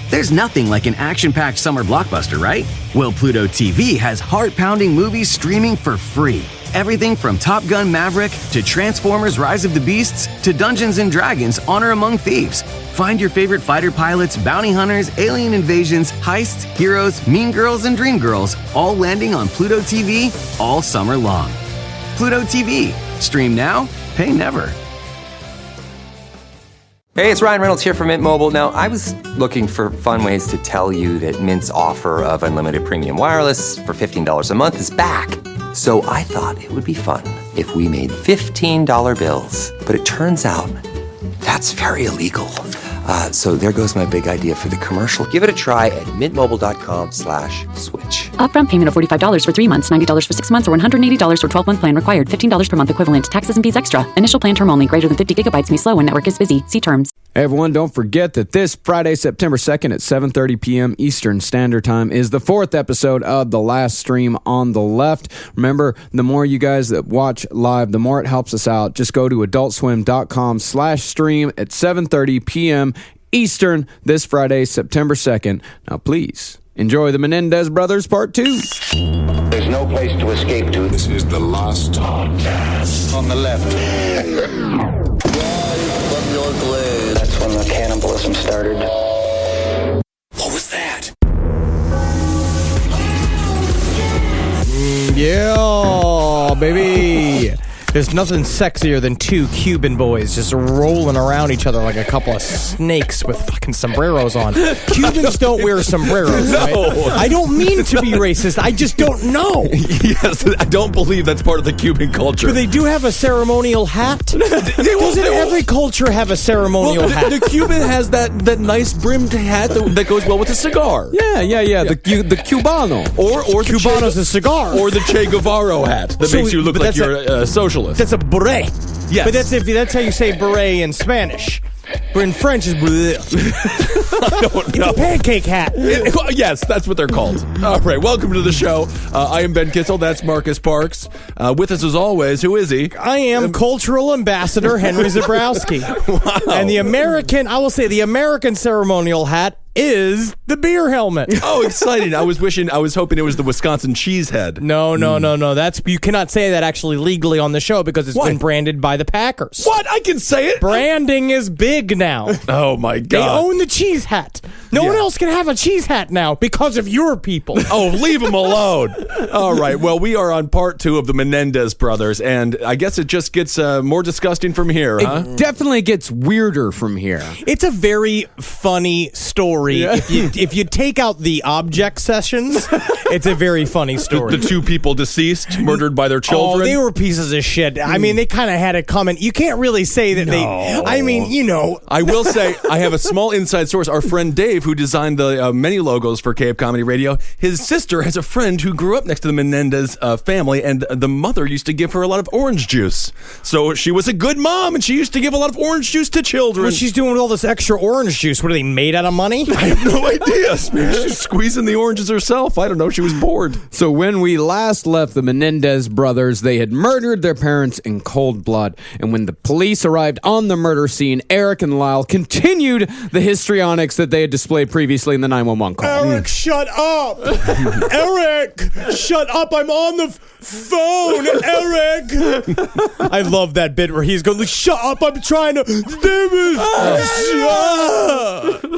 There's nothing like an action-packed summer blockbuster, right? Well, Pluto TV has heart-pounding movies streaming for free. Everything from Top Gun Maverick to Transformers Rise of the Beasts to Dungeons & Dragons Honor Among Thieves. Find your favorite fighter pilots, bounty hunters, alien invasions, heists, heroes, mean girls, and dream girls all landing on Pluto TV all summer long. Pluto TV. Stream now, pay never. Hey, it's Ryan Reynolds here from Mint Mobile. Now, I was looking for fun ways to tell you that Mint's offer of unlimited premium wireless for $15 a month is back. So I thought it would be fun if we made $15 bills. But it turns out that's very illegal. So there goes my big idea for the commercial. Give it a try at mintmobile.com/switch. Upfront payment of $45 for 3 months, $90 for 6 months, or $180 for 12-month plan required. $15 per month equivalent. Taxes and fees extra. Initial plan term only. Greater than 50 gigabytes may slow when network is busy. See terms. Hey everyone, don't forget that this Friday, September 2nd at 7:30 p.m. Eastern Standard Time is the 4th episode of The Last Stream on the Left. Remember, the more you guys that watch live, the more it helps us out. Just go to adultswim.com/stream at 7:30 p.m. Eastern this Friday, September 2nd. Now please, enjoy the Menendez Brothers Part 2. There's no place to escape to. This is the last podcast On the left. That's when the cannibalism started. What was that? Yeah, baby. There's nothing sexier than two Cuban boys just rolling around each other like a couple of snakes with fucking sombreros on. Cubans don't wear sombreros, right? I don't mean to be racist. I just don't know. Yes, I don't believe that's part of the Cuban culture. But they do have a ceremonial hat. Doesn't every culture have a ceremonial hat? The Cuban has that nice brimmed hat that goes well with a cigar. Yeah. The Cubano. Or Cubano's a cigar. Or the Che Guevara hat that makes you look like you're a socialist. That's a beret. Yes. But that's how you say beret in Spanish. But in French is beret. I don't know. It's a pancake hat. Yes, that's what they're called. All right, welcome to the show. I am Ben Kissel. That's Marcus Parks. With us as always, who is he? I am Cultural Ambassador Henry Zabrowski. Wow. And the American ceremonial hat is the beer helmet. Oh, exciting. I was hoping it was the Wisconsin cheese head. No. You cannot say that actually legally on the show because it's been branded by the Packers. What? I can say it. Branding is big now. Oh, my God. They own the cheese hat. No one else can have a cheese hat now because of your people. Oh, leave them alone. All right. Well, we are on part 2 of the Menendez brothers, and I guess it just gets more disgusting from here, huh? It definitely gets weirder from here. It's a very funny story. Yeah. If you take out the object sessions, it's a very funny story. The 2 people deceased, murdered by their children. Oh, they were pieces of shit. I mean, they kind of had it coming. You can't really say that I will say, I have a small inside source. Our friend Dave, who designed the many logos for Cape Comedy Radio, his sister has a friend who grew up next to the Menendez family, and the mother used to give her a lot of orange juice. So she was a good mom, and she used to give a lot of orange juice to children. What she's doing with all this extra orange juice? What are they made out of money? I have no idea. Maybe she's squeezing the oranges herself. I don't know. She was bored. So when we last left the Menendez brothers, they had murdered their parents in cold blood. And when the police arrived on the murder scene, Eric and Lyle continued the histrionics that they had displayed previously in the 911 call. Eric, shut up! Eric, shut up! I'm on the phone, Eric! I love that bit where he's going, shut up! I'm trying to...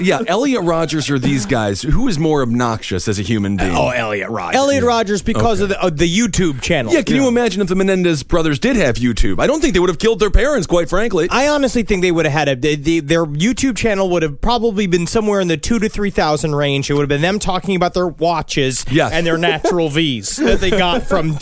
Yeah, Elliot Rodgers or these guys, who is more obnoxious as a human being? Oh, Elliot Rodgers. Elliot Rodgers because of the YouTube channel. Yeah, can you imagine if the Menendez brothers did have YouTube? I don't think they would have killed their parents, quite frankly. I honestly think they would have had their YouTube channel would have probably been somewhere in the 2,000 to 3,000 range. It would have been them talking about their watches and their natural Vs that they got from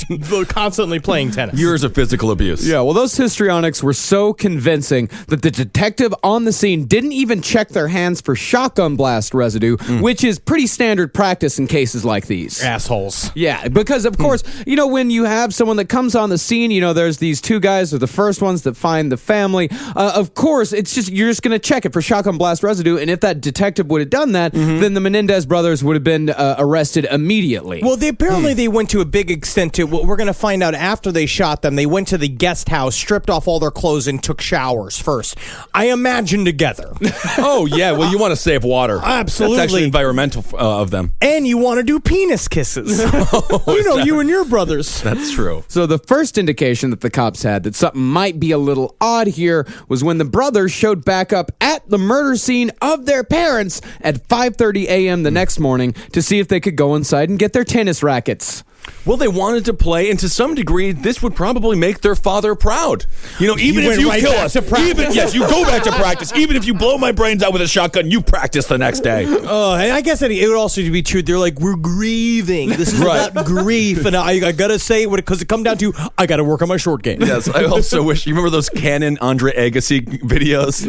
constantly playing tennis. Years of physical abuse. Yeah, well, those histrionics were so convincing that the detective on the scene didn't even check their hands for shotgun blast residue, which is pretty standard practice in cases like these. Assholes. Yeah, because of course, when you have someone that comes on the scene, there's these 2 guys who are the first ones that find the family. Of course, it's just you're just going to check it for shotgun blast residue, and if that detective would have done that, then the Menendez brothers would have been arrested immediately. Well, apparently they went to a big extent to what we're going to find out after they shot them. They went to the guest house, stripped off all their clothes, and took showers first. I imagine together. Oh, yeah. Well, you want to save water. Absolutely. That's actually environmental of them. And you want to do penis kisses. You and your brothers. That's true. So the first indication that the cops had that something might be a little odd here was when the brothers showed back up at the murder scene of their parents at 5:30 a.m. the next morning to see if they could go inside and get their tennis rackets. Well, they wanted to play, and to some degree, this would probably make their father proud. Even if you kill us, yes, you go back to practice. Even if you blow my brains out with a shotgun, you practice the next day. And I guess that it would also be true. They're like, we're grieving. This is about grief, and I gotta say, because it come down to, I gotta work on my short game. Yes, I also wish you remember those Canon Andre Agassi videos,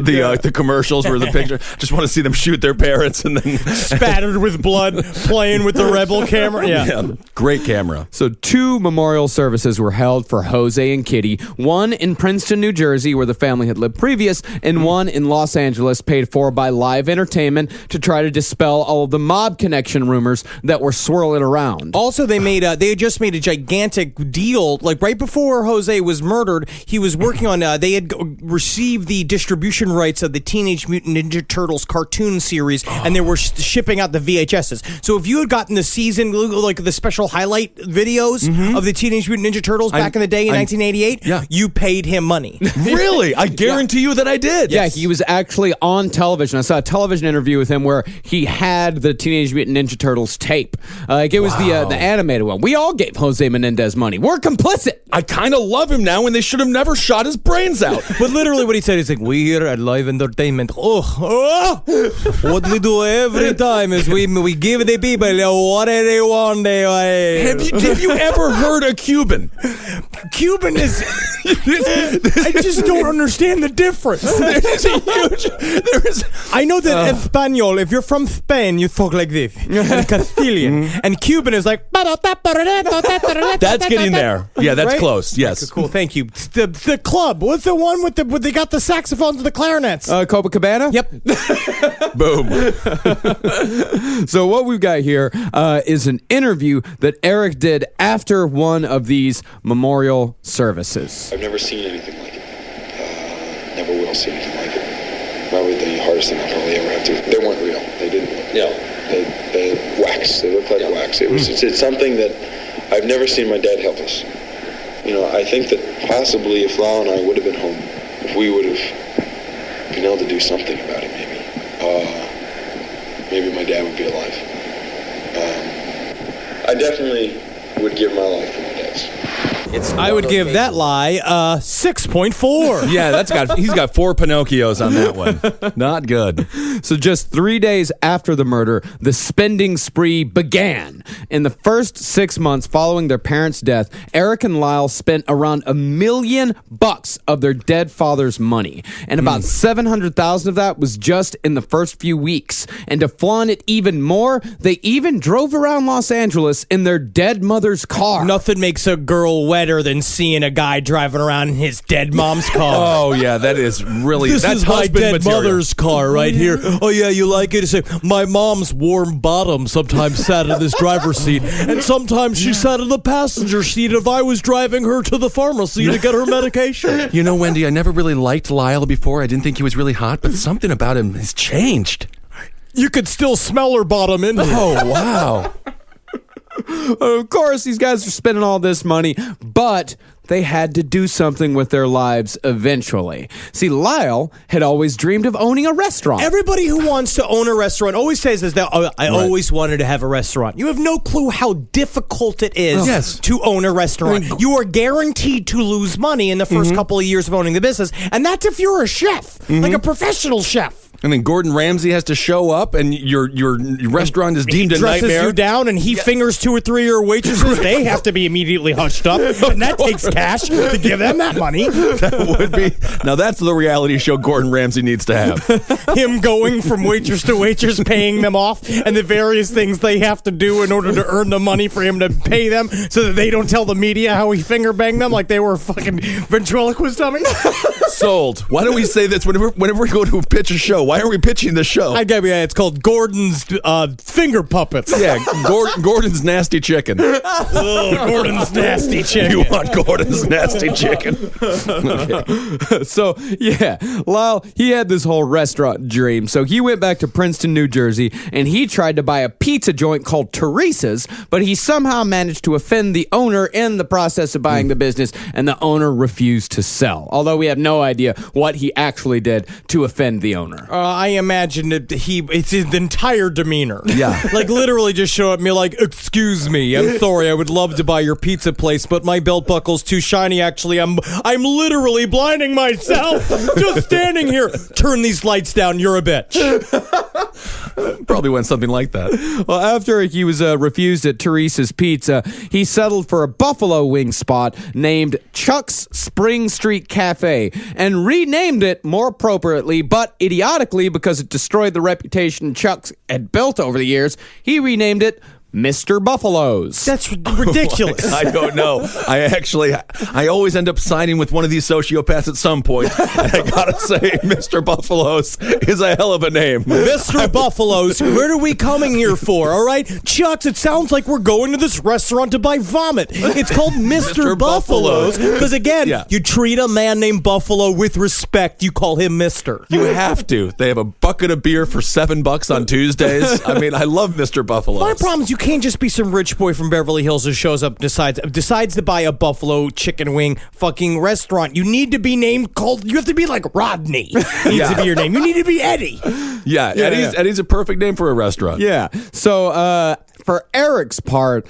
the commercials where the picture. Just want to see them shoot their parents and then spattered with blood, playing with the Rebel camera. Yeah, great camera. So 2 memorial services were held for Jose and Kitty, one in Princeton, New Jersey, where the family had lived previous, and one in Los Angeles, paid for by Live Entertainment to try to dispel all of the mob connection rumors that were swirling around. Also, they had just made a gigantic deal. Like right before Jose was murdered, he was working on. They had received the distribution rights of the Teenage Mutant Ninja Turtles cartoon series, and they were shipping out the VHSs. So if you had gotten the season, like the special highlight videos of the Teenage Mutant Ninja Turtles back in the day in 1988, you paid him money. Really? I guarantee you that I did. Yeah, he was actually on television. I saw a television interview with him where he had the Teenage Mutant Ninja Turtles tape. It was the animated one. We all gave Jose Menendez money. We're complicit. I kind of love him now, and they should have never shot his brains out. But literally what he said is like, we here at Live Entertainment, what we do every time is we give the people what they want. Have you ever heard a Cuban? Cuban is... I just don't understand the difference. I know that Espanol, if you're from Spain, you talk like this. And Castilian. And Cuban is like... That's getting there. Yeah, that's close. Yes. Cool, thank you. The club. What's the one with they got the saxophones and the clarinets? Copacabana? Yep. Boom. So what we've got here is an interview that Eric did after one of these memorial services. I've never seen anything like it. Never will see anything like it. Probably the hardest thing I'll probably ever have to. They weren't real. They didn't look. Yeah. They wax. They looked like wax. It's something that I've never seen my dad helpless. I think that possibly if Lau and I would have been home, if we would have been able to do something about it, maybe my dad would be alive. I definitely would give my life for my dad's. I would give that lie 6.4. Yeah, he's got 4 Pinocchios on that one. Not good. So just 3 days after the murder, the spending spree began. In the first 6 months following their parents' death, Eric and Lyle spent around $1 million of their dead father's money. And about $700,000 of that was just in the first few weeks. And to flaunt it even more, they even drove around Los Angeles in their dead mother's car. Nothing makes a girl wetter than seeing a guy driving around in his dead mom's car. Oh, yeah, that is really... This that's is my dead material. Mother's car right here. Oh, yeah, you like it? Say, my mom's warm bottom sometimes sat in this driver's seat, and sometimes she sat in the passenger seat if I was driving her to the pharmacy to get her medication. You know, Wendy, I never really liked Lyle before. I didn't think he was really hot, but something about him has changed. You could still smell her bottom in here. Oh, wow. Of course, these guys are spending all this money, but they had to do something with their lives eventually. See, Lyle had always dreamed of owning a restaurant. Everybody who wants to own a restaurant always says this, I always wanted to have a restaurant. You have no clue how difficult it is to own a restaurant. You are guaranteed to lose money in the first couple of years of owning the business, and that's if you're a chef, like a professional chef. And then Gordon Ramsay has to show up, and your restaurant is deemed a nightmare. He dresses you down, and he fingers 2 or 3 of your waitresses. They have to be immediately hushed up, and that takes cash to give them that money. That would be... Now, that's the reality show Gordon Ramsay needs to have. Him going from waitress to waitress, paying them off, and the various things they have to do in order to earn the money for him to pay them so that they don't tell the media how he finger banged them like they were fucking ventriloquist dummies. Sold. Why don't we say this whenever we go to pitch a show? Why are we pitching the show? It's called Gordon's Finger Puppets. Yeah, Gordon's Nasty Chicken. Oh, Gordon's Nasty Chicken. You want Gordon's Nasty Chicken? Okay. So, yeah, Lyle, he had this whole restaurant dream. So he went back to Princeton, New Jersey, and he tried to buy a pizza joint called Teresa's, but he somehow managed to offend the owner in the process of buying the business, and the owner refused to sell. Although we have no idea what he actually did to offend the owner. I imagine it's his entire demeanor. Yeah. Like, literally just show up and be like, excuse me, I'm sorry, I would love to buy your pizza place, but my belt buckle's too shiny, actually. I'm literally blinding myself just standing here. Turn these lights down, you're a bitch. Probably went something like that. Well, after he was refused at Teresa's Pizza, he settled for a buffalo wing spot named Chuck's Spring Street Cafe and renamed it more appropriately, but idiotically, because it destroyed the reputation Chuck's had built over the years, he renamed it Mr. Buffalo's. That's ridiculous. I don't know. I always end up signing with one of these sociopaths at some point. And I gotta say, Mr. Buffalo's is a hell of a name. Mr. Buffalo's, what are we coming here for, all right? Chucks, it sounds like we're going to this restaurant to buy vomit. It's called Mr. Buffalo's. Because again, you treat a man named Buffalo with respect. You call him Mr. You have to. They have a bucket of beer for $7 on Tuesdays. I mean, I love Mr. Buffalo's. My problem is you can't just be some rich boy from Beverly Hills who shows up decides to buy a buffalo chicken wing fucking restaurant. You need to be you have to be like Rodney. Needs to be your name. You need to be Eddie. Yeah, Eddie's a perfect name for a restaurant. Yeah. So for Eric's part,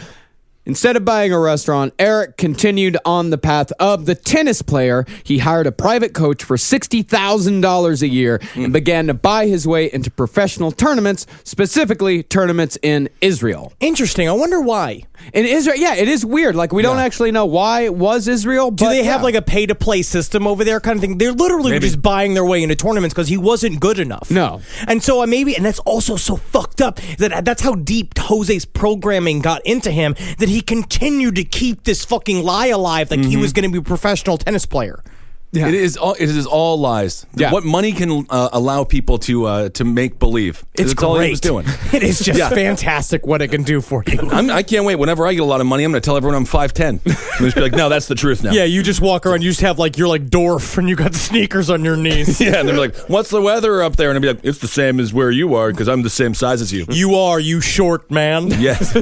instead of buying a restaurant, Eric continued on the path of the tennis player. He hired a private coach for $60,000 a year and began to buy his way into professional tournaments, specifically tournaments in Israel. Interesting. I wonder why. In Israel, yeah, it is weird. Like, we don't actually know why it was Israel. Do they have like a pay-to-play system over there kind of thing? They're literally just buying their way into tournaments because he wasn't good enough. No. And so and that's also so fucked up that's how deep Jose's programming got into him, that he continued to keep this fucking lie alive, like he was going to be a professional tennis player. Yeah. It is all lies. Yeah. What money can allow people to make believe. It's That's all he was great. doing. It is just fantastic what it can do for you. I can't wait. Whenever I get a lot of money, I'm going to tell everyone I'm 5'10". I'm just be like, no, that's the truth now. Yeah, you just walk around, you just have you're like Dorf and you got sneakers on your knees. Yeah, and they're like, what's the weather up there? And I'd be like, it's the same as where you are because I'm the same size as you. You short man. Yes.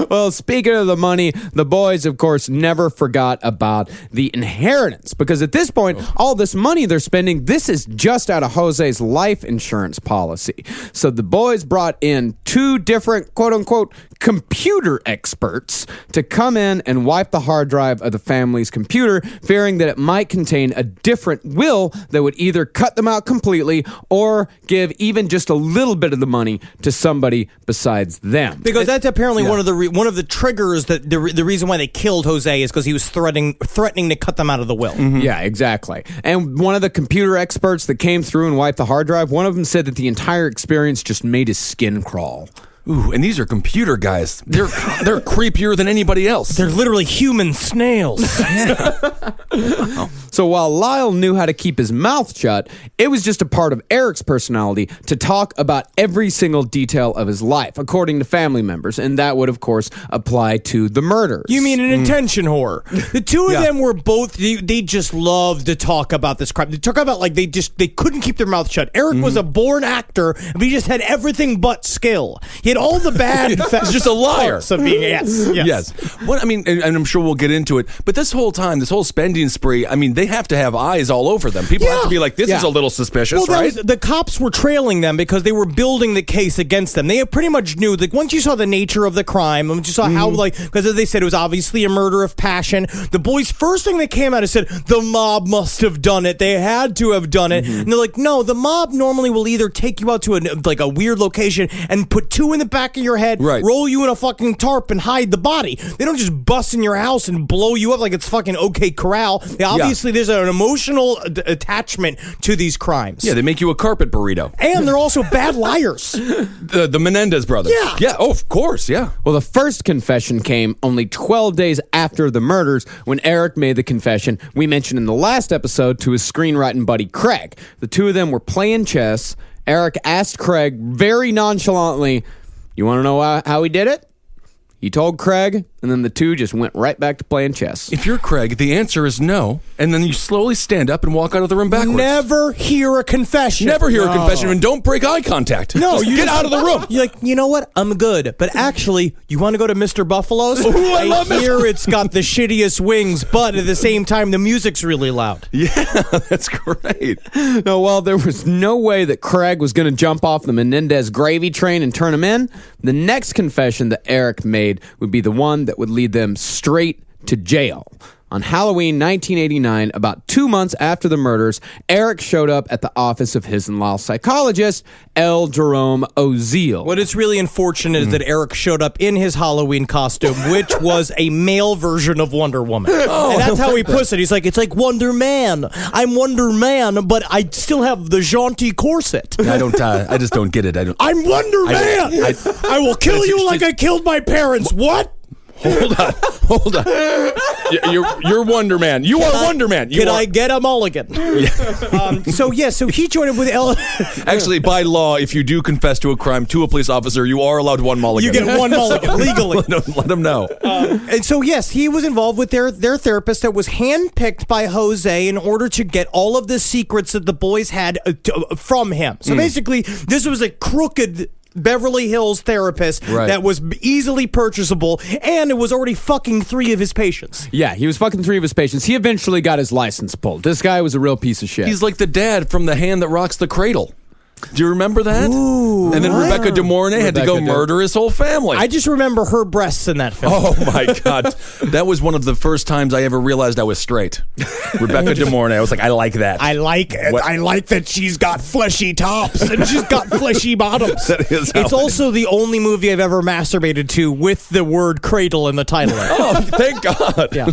Well, speaking of the money, the boys, of course, never forgot about the inheritance, because at this point, all this money they're spending, this is just out of Jose's life insurance policy. So the boys brought in two different, quote-unquote, computer experts to come in and wipe the hard drive of the family's computer, fearing that it might contain a different will that would either cut them out completely or give even just a little bit of the money to somebody besides them. Because that's apparently one of the triggers that the reason why they killed Jose is because he was threatening to cut them out of the will. Mm-hmm. Yeah, exactly. And one of the computer experts that came through and wiped the hard drive, one of them said that the entire experience just made his skin crawl. Ooh, and these are computer guys. They're creepier than anybody else. They're literally human snails. So while Lyle knew how to keep his mouth shut, it was just a part of Eric's personality to talk about every single detail of his life, according to family members, and that would, of course, apply to the murders. You mean an attention whore? The two of them were both, they just loved to talk about this crap. They talk about they couldn't keep their mouth shut. Eric was a born actor, but he just had everything but skill. He had all the bad He's just a liar. Of being, yes. What I mean, and I'm sure we'll get into it, but this whole spending spree, I mean, they have to have eyes all over them. People have to be like, this is a little suspicious, right? The cops were trailing them because they were building the case against them. They pretty much knew that once you saw the nature of the crime, once you saw how, because they said it was obviously a murder of passion, the boys' first thing that came out is said, the mob must have done it. They had to have done it. And they're like, no, the mob normally will either take you out to a weird location and put two in the back of your head, Right. roll you in a fucking tarp, and hide the body. They don't just bust in your house and blow you up like it's fucking OK Corral. Obviously, there's an emotional attachment to these crimes. Yeah, they make you a carpet burrito. And they're also bad liars. The Menendez brothers. Yeah. Yeah, oh, of course, yeah. Well, the first confession came only 12 days after the murders when Eric made the confession we mentioned in the last episode to his screenwriting buddy Craig. The two of them were playing chess. Eric asked Craig very nonchalantly, "You want to know how he did it?" He told Craig, and then the two just went right back to playing chess. If you're Craig, the answer is no, and then you slowly stand up and walk out of the room backwards. Never hear a confession. Never hear a confession, and don't break eye contact. No, Just you get out of the room. You're like, you know what? I'm good. But actually, you want to go to Mr. Buffalo's? Ooh, I love hear it's got the shittiest wings, but at the same time, the music's really loud. Yeah, that's great. No, well, there was no way that Craig was going to jump off the Menendez gravy train and turn him in. The next confession that Eric made would be the one that would lead them straight to jail. On Halloween 1989, about 2 months after the murders, Eric showed up at the office of his in-law psychologist, L. Jerome Oziel. What is really unfortunate is that Eric showed up in his Halloween costume, which was a male version of Wonder Woman. And that's how he puts it. He's like, it's like Wonder Man. I'm Wonder Man, but I still have the jaunty corset. I just don't get it. I'm Wonder Man. I will kill you like I killed my parents. What? Hold on. You're Wonder Man. You are Wonder Man. Can I get a mulligan? So he joined up with L. Actually, by law, if you do confess to a crime to a police officer, you are allowed one mulligan. You get one mulligan legally. Let them know. And so, yes, he was involved with their therapist that was handpicked by Jose in order to get all of the secrets that the boys had from him. So basically, this was a crooked Beverly Hills therapist that was easily purchasable, and it was already fucking 3 of his patients. Yeah, he was fucking 3 of his patients. He eventually got his license pulled. This guy was a real piece of shit. He's like the dad from The Hand That Rocks the Cradle. Do you remember that? Ooh, and then Rebecca De Mornay had to go murder his whole family. I just remember her breasts in that film. Oh my God. That was one of the first times I ever realized I was straight. Rebecca De Mornay. I was like, I like that. I like it. I like that she's got fleshy tops and she's got fleshy bottoms. That is how it's also the only movie I've ever masturbated to with the word cradle in the title. Oh, thank God. Yeah.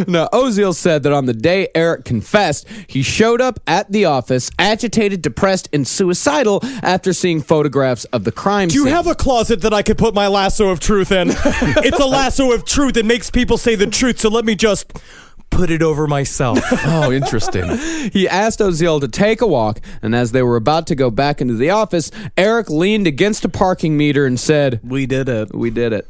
Now, Oziel said that on the day Eric confessed, he showed up at the office, agitated, depressed, and suicidal after seeing photographs of the crime scene. Do you scene. have a closet that I could put my lasso of truth in? It's a lasso of truth that makes people say the truth, so let me just put it over myself. Oh, interesting. He asked Oziel to take a walk, and as they were about to go back into the office, Eric leaned against a parking meter and said, "We did it. We did it."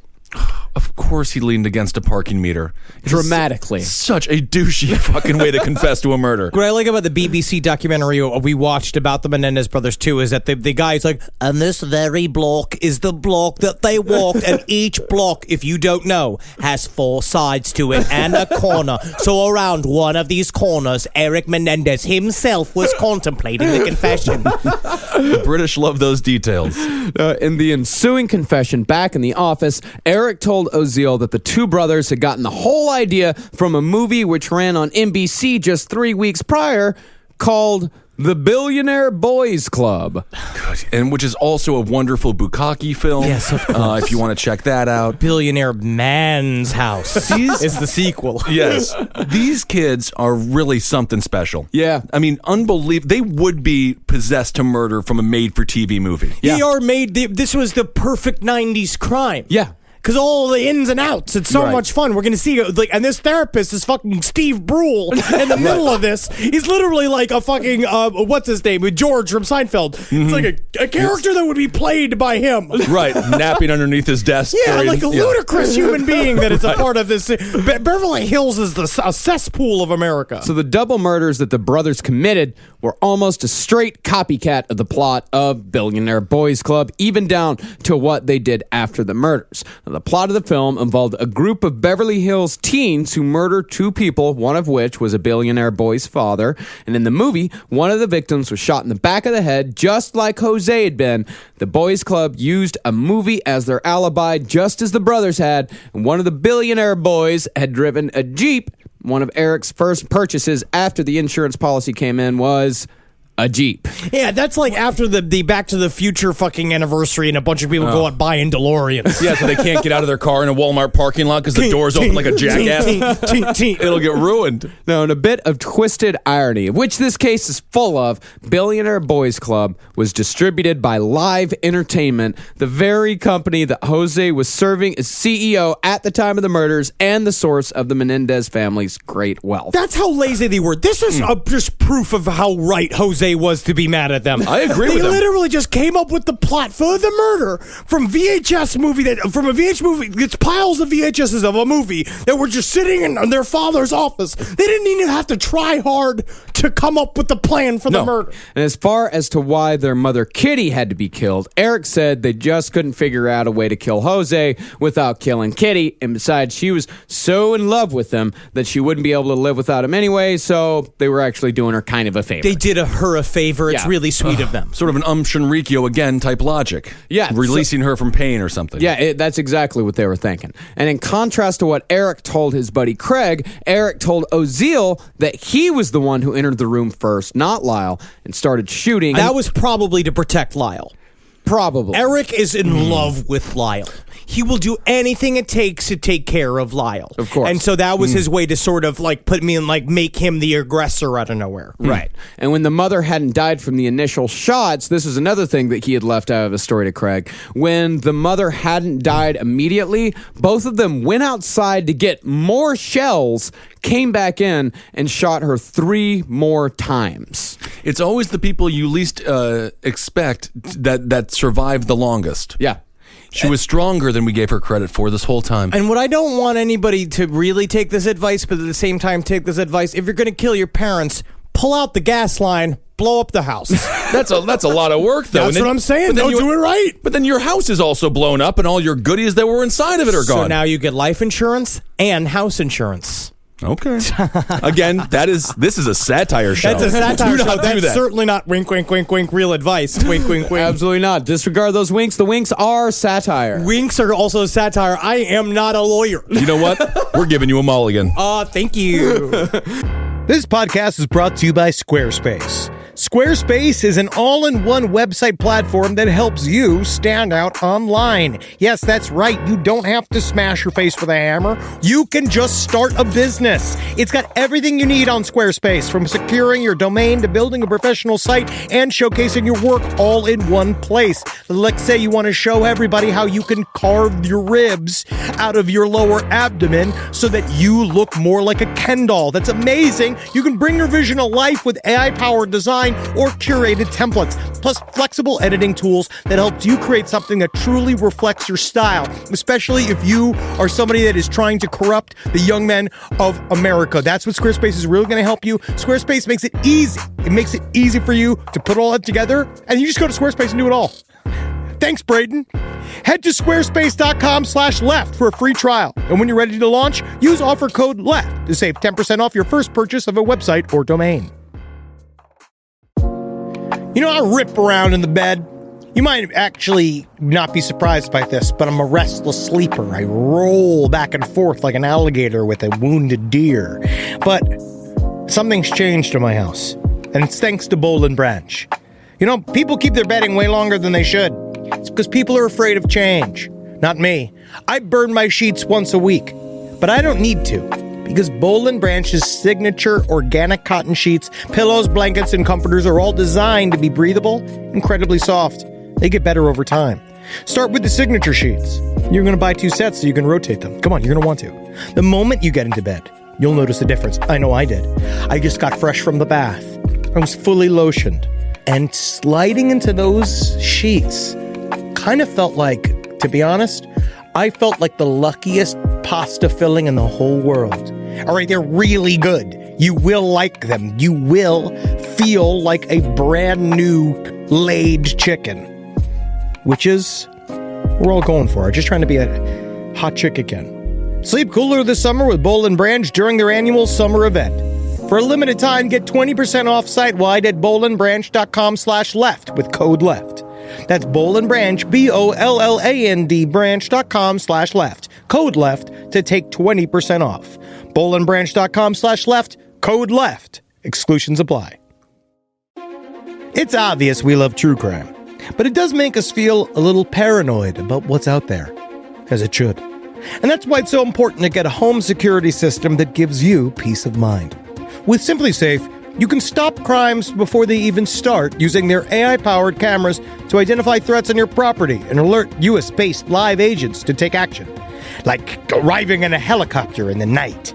Of course he leaned against a parking meter. Dramatically. Such a douchey fucking way to confess to a murder. What I like about the BBC documentary we watched about the Menendez brothers too is that the guy's like, and this very block is the block that they walked, and each block, if you don't know, has 4 sides to it and a corner. So around one of these corners, Eric Menendez himself was contemplating the confession. The British love those details. In the ensuing confession back in the office, Eric told Oziel that the two brothers had gotten the whole idea from a movie which ran on NBC just 3 weeks prior called The Billionaire Boys Club. Good. And which is also a wonderful Bukkake film. Yes, of course. If you want to check that out. Billionaire Man's House is the sequel. Yes. These kids are really something special. Yeah. I mean, unbelievable. They would be possessed to murder from a made-for-TV movie. Yeah. This was the perfect 90s crime. Yeah. Because all the ins and outs, it's so Right. much fun. We're going to see, and this therapist is fucking Steve Brule in the middle of this. He's literally like a fucking, what's his name? George from Seinfeld. It's like a character that would be played by him. Right. Napping underneath his desk. Yeah, during- like a ludicrous human being that is a part of this. Beverly Hills is a cesspool of America. So the double murders that the brothers committed were almost a straight copycat of the plot of Billionaire Boys Club, even down to what they did after the murders. Now, the plot of the film involved a group of Beverly Hills teens who murdered 2 people, one of which was a billionaire boy's father. And in the movie, one of the victims was shot in the back of the head, just like Jose had been. The Boys Club used a movie as their alibi, just as the brothers had, and one of the billionaire boys had driven a Jeep. One of Eric's first purchases after the insurance policy came in was a Jeep. Yeah, that's like after the Back to the Future fucking anniversary and a bunch of people go out buying DeLoreans. Yeah, so they can't get out of their car in a Walmart parking lot because the door's open like a jackass. It'll get ruined. Now, in a bit of twisted irony, of which this case is full of, Billionaire Boys Club was distributed by Live Entertainment, the very company that Jose was serving as CEO at the time of the murders and the source of the Menendez family's great wealth. That's how lazy they were. This is just proof of how right Jose was to be mad at them. I agree with them. They literally just came up with the plot for the murder from a VHS movie. It's piles of VHSs of a movie that were just sitting in their father's office. They didn't even have to try hard to come up with the plan for the murder. And as far as to why their mother Kitty had to be killed, Eric said they just couldn't figure out a way to kill Jose without killing Kitty. And besides, she was so in love with him that she wouldn't be able to live without him anyway, so they were actually doing her kind of a favor. They did her a favor. It's really sweet of them. Sort of an Shinrikyo again type logic. Yeah. Releasing her from pain or something. Yeah, that's exactly what they were thinking. And in contrast to what Eric told his buddy Craig, Eric told Oziel that he was the one who entered the room first, not Lyle, and started shooting. That was probably to protect Lyle. Probably. Eric is in love with Lyle. He will do anything it takes to take care of Lyle. Of course. And so that was his way to sort of like put me in, like, make him the aggressor out of nowhere. Right. And when the mother hadn't died from the initial shots, this is another thing that he had left out of his story to Craig. When the mother hadn't died immediately, both of them went outside to get more shells, came back in, and shot her 3 more times. It's always the people you least expect that survive the longest. Yeah. She was stronger than we gave her credit for this whole time. And what I don't want anybody to really take this advice, but at the same time take this advice, if you're going to kill your parents, pull out the gas line, blow up the house. That's a lot of work, though. That's what I'm saying. Don't do it right. But then your house is also blown up, and all your goodies that were inside of it are gone. So now you get life insurance and house insurance. Okay. Again, this is a satire show. That's a satire Do show. not do That's that. certainly not wink, wink, wink, wink, real advice. Wink, wink, wink. Absolutely not. Disregard those winks. The winks are satire. Winks are also satire. I am not a lawyer. You know what? We're giving you a mulligan. Thank you. This podcast is brought to you by Squarespace. Squarespace is an all-in-one website platform that helps you stand out online. Yes, that's right. You don't have to smash your face with a hammer. You can just start a business. It's got everything you need on Squarespace, from securing your domain to building a professional site and showcasing your work all in one place. Let's say you want to show everybody how you can carve your ribs out of your lower abdomen so that you look more like a Ken doll. That's amazing. You can bring your vision to life with AI-powered design or curated templates, plus flexible editing tools that helps you create something that truly reflects your style, especially if you are somebody that is trying to corrupt the young men of America. That's what Squarespace is really going to help you. Squarespace makes it easy. It makes it easy for you to put all that together, and you just go to Squarespace and do it all. Thanks, Braden. Head to squarespace.com/left for a free trial. And when you're ready to launch, use offer code LEFT to save 10% off your first purchase of a website or domain. You know, I rip around in the bed. You might actually not be surprised by this, but I'm a restless sleeper. I roll back and forth like an alligator with a wounded deer. But something's changed in my house, and it's thanks to Boll and Branch. You know, people keep their bedding way longer than they should. It's because people are afraid of change. Not me. I burn my sheets once a week, but I don't need to. Because Boll and Branch's signature organic cotton sheets, pillows, blankets, and comforters are all designed to be breathable, incredibly soft. They get better over time. Start with the signature sheets. You're going to buy 2 sets so you can rotate them. Come on, you're going to want to. The moment you get into bed, you'll notice a difference. I know I did. I just got fresh from the bath. I was fully lotioned. And sliding into those sheets kind of felt like, to be honest, I felt like the luckiest pasta filling in the whole world. All right, they're really good. You will like them. You will feel like a brand new laid chicken, which is we're all going for. Just trying to be a hot chick again. Sleep cooler this summer with Boll and Branch during their annual summer event. For a limited time, get 20% off site-wide at bollandbranch.com/left with code LEFT. That's Boll and Branch, BOLLAND branch.com/left. Code LEFT to take 20% off. bollandbranch.com/left. Code LEFT. Exclusions apply. It's obvious we love true crime, but it does make us feel a little paranoid about what's out there, as it should. And that's why it's so important to get a home security system that gives you peace of mind. With Simply Safe, you can stop crimes before they even start using their AI-powered cameras to identify threats on your property and alert US-based live agents to take action. Like arriving in a helicopter in the night,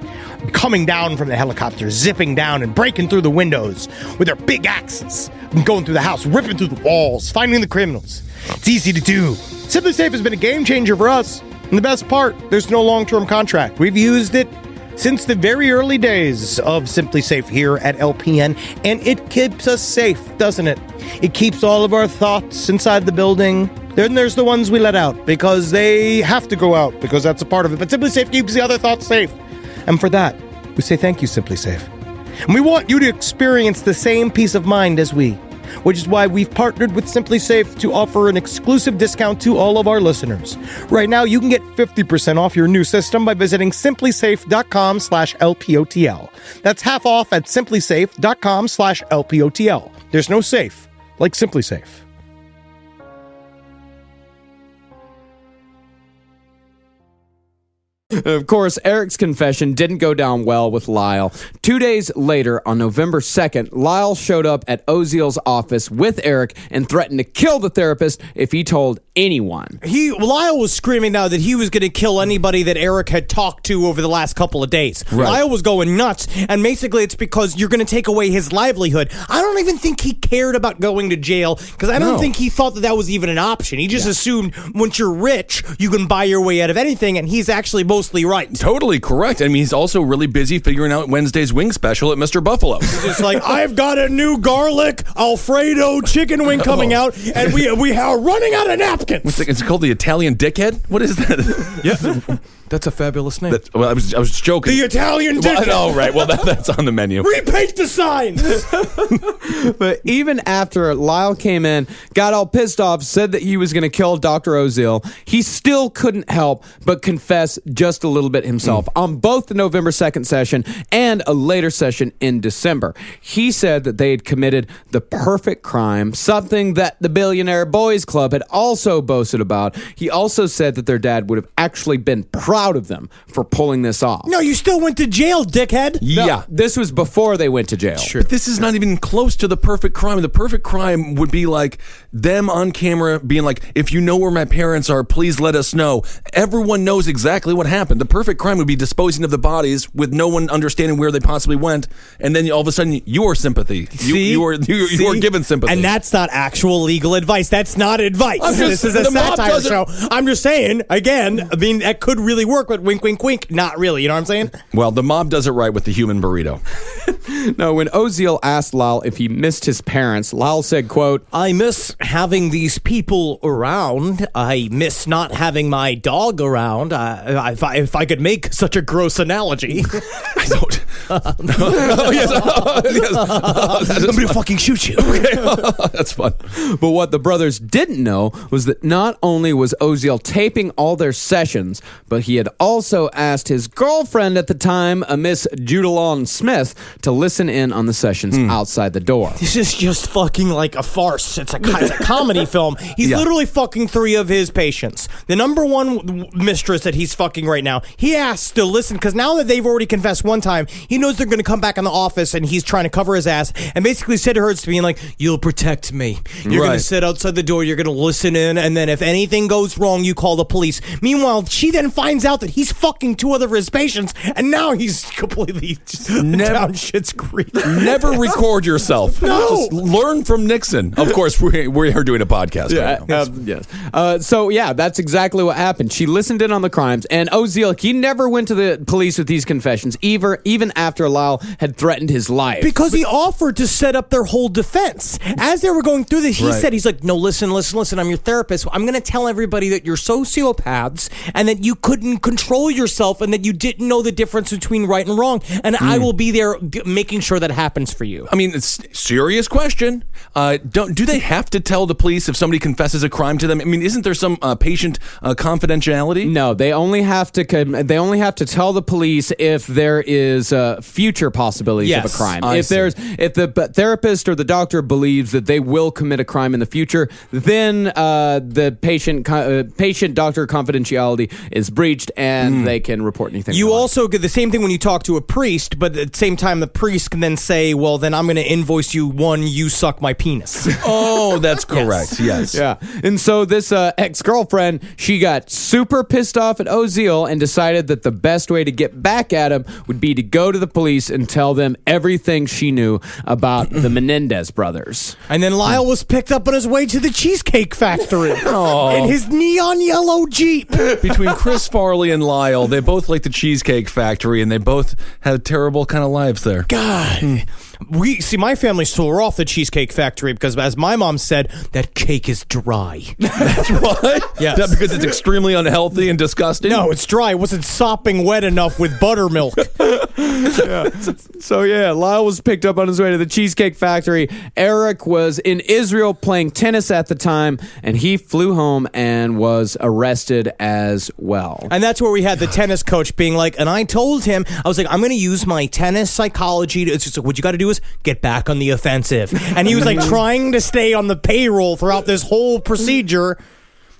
coming down from the helicopter, zipping down and breaking through the windows with their big axes, and going through the house, ripping through the walls, finding the criminals. It's easy to do. Simply Safe has been a game changer for us. And the best part, there's no long-term contract. We've used it since the very early days of Simply Safe here at LPN, and it keeps us safe, doesn't it? It keeps all of our thoughts inside the building. Then there's the ones we let out because they have to go out because that's a part of it. But Simply Safe keeps the other thoughts safe. And for that, we say thank you, Simply Safe. And we want you to experience the same peace of mind as we, which is why we've partnered with Simply Safe to offer an exclusive discount to all of our listeners. Right now, you can get 50% off your new system by visiting simplysafe.com/LPOTL. That's half off at simplysafe.com/LPOTL. There's no safe like Simply Safe. Of course, Eric's confession didn't go down well with Lyle. 2 days later, on November 2nd, Lyle showed up at Oziel's office with Eric and threatened to kill the therapist if he told anyone. Lyle was screaming now that he was going to kill anybody that Eric had talked to over the last couple of days. Right. Lyle was going nuts, and basically it's because you're going to take away his livelihood. I don't even think he cared about going to jail, because I don't think he thought that was even an option. He just assumed once you're rich, you can buy your way out of anything, and he's actually mostly right. Totally correct. I mean, he's also really busy figuring out Wednesday's wing special at Mr. Buffalo. He's just like, I've got a new garlic Alfredo chicken wing coming out, and we are running out of napkins. It's called the Italian Dickhead? What is that? Yeah. That's a fabulous name. I was joking. The Italian Dickhead. Oh, right. Well, that's on the menu. Repaint the signs. But even after Lyle came in, got all pissed off, said that he was going to kill Dr. Oziel, he still couldn't help but confess just a little bit himself on both the November 2nd session and a later session in December. He said that they had committed the perfect crime, something that the Billionaire Boys Club had also boasted about. He also said that their dad would have actually been proud of them for pulling this off. No, you still went to jail, dickhead. No, this was before they went to jail. Sure. But this is not even close to the perfect crime. The perfect crime would be like them on camera being like, if you know where my parents are, please let us know. Everyone knows exactly what happened. The perfect crime would be disposing of the bodies with no one understanding where they possibly went, and then all of a sudden your sympathy. You are given sympathy. And that's not actual legal advice. That's not advice. This is a satire show. I'm just saying, again, I mean, that could really work, but wink, wink, wink, not really. You know what I'm saying? Well, the mob does it right with the human burrito. No, when Oziel asked Lyle if he missed his parents, Lyle said, quote, I miss having these people around. I miss not having my dog around. If I could make such a gross analogy. I don't. Yes. I'm going to fucking shoot you. Okay. That's fun. But what the brothers didn't know was that not only was Oziel taping all their sessions, but he had also asked his girlfriend at the time, a Miss Judalon Smith, to listen in on the sessions outside the door. This is just fucking like a farce. It's a comedy film. He's literally fucking 3 of his patients. The number one mistress that he's fucking right now, he asks to listen, because now that they've already confessed one time, he knows they're going to come back in the office, and he's trying to cover his ass, and basically said to her, being like, you'll protect me. You're going to sit outside the door, you're going to listen in, and then if anything goes wrong, you call the police. Meanwhile, she then finds out that he's fucking 2 other of his patients, and now he's completely down shit's creek. Never record yourself. No. Just learn from Nixon. Of course, we are doing a podcast right now. Yes. So, that's exactly what happened. She listened in on the crimes, and Oziel, he never went to the police with these confessions, even after Lyle had threatened his life. Because he offered to set up their whole defense. As they were going through this, he said, he's like, no, listen, I'm your therapist. I'm going to tell everybody that you're sociopaths and that you couldn't control yourself and that you didn't know the difference between right and wrong. And I will be there making sure that happens for you. I mean, it's a serious question. Do they have to tell the police if somebody confesses a crime to them? I mean, isn't there some patient confidentiality? No, they only have to tell the police if there is the future possibilities of a Yes, crime. I If the therapist or the doctor believes that they will commit a crime in the future, then the patient-doctor confidentiality is breached, and they can report anything. You wrong. also get the same thing when you talk to a priest, but at the same time, the priest can then say, well, then I'm going to invoice you you suck my penis. Oh, that's correct. Yes. Yeah. And so this ex-girlfriend, she got super pissed off at Oziel and decided that the best way to get back at him would be to go to the police and tell them everything she knew about the Menendez brothers. And then Lyle was picked up on his way to the Cheesecake Factory in his neon yellow Jeep. Between Chris Farley and Lyle, they both like the Cheesecake Factory, and they both had terrible kind of lives there. God. My family swore off the Cheesecake Factory because, as my mom said, that cake is dry. That's why? Yes. That because it's extremely unhealthy and disgusting? No, it's dry. It wasn't sopping wet enough with buttermilk. So yeah, Lyle was picked up on his way to the Cheesecake Factory. Eric was in Israel playing tennis at the time, and he flew home and was arrested as well. And that's where we had the tennis coach being like, and I told him, I was like, I'm going to use my tennis psychology. It's just like, what you got to do is get back on the offensive. And he was like trying to stay on the payroll throughout this whole procedure.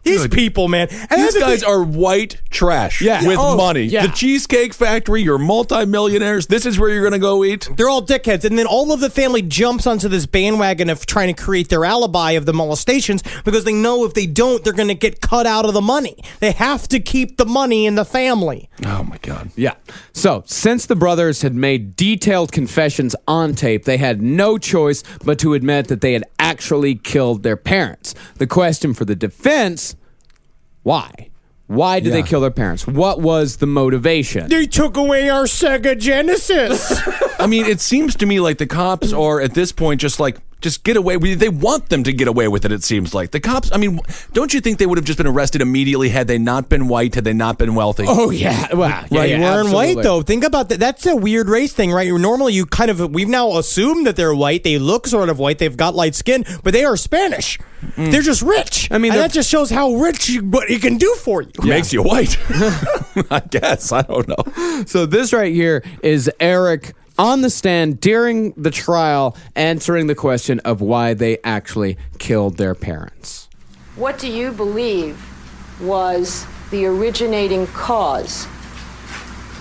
These people, man. And these guys are white trash with money. Yeah. The Cheesecake Factory, you're multimillionaires. This is where you're going to go eat? They're all dickheads. And then all of the family jumps onto this bandwagon of trying to create their alibi of the molestations because they know if they don't, they're going to get cut out of the money. They have to keep the money in the family. Oh, my God. Yeah. So, since the brothers had made detailed confessions on tape, they had no choice but to admit that they had actually killed their parents. The question for the defense: why? Why did they kill their parents? What was the motivation? They took away our Sega Genesis. I mean, it seems to me like the cops are at this point just get away. They want them to get away with it, it seems like. The cops, I mean, don't you think they would have just been arrested immediately had they not been white, had they not been wealthy? Oh, yeah. Well, Right, yeah, wearing absolutely. white, though. Think about that. That's a weird race thing, right? Normally, we've now assumed that they're white. They look sort of white. They've got light skin, but they are Spanish. They're just rich. I mean, and that just shows how rich what it can do for you. Makes you white. I guess. I don't know. So this right here is Eric on the stand during the trial answering the question of why they actually killed their parents. What do you believe was the originating cause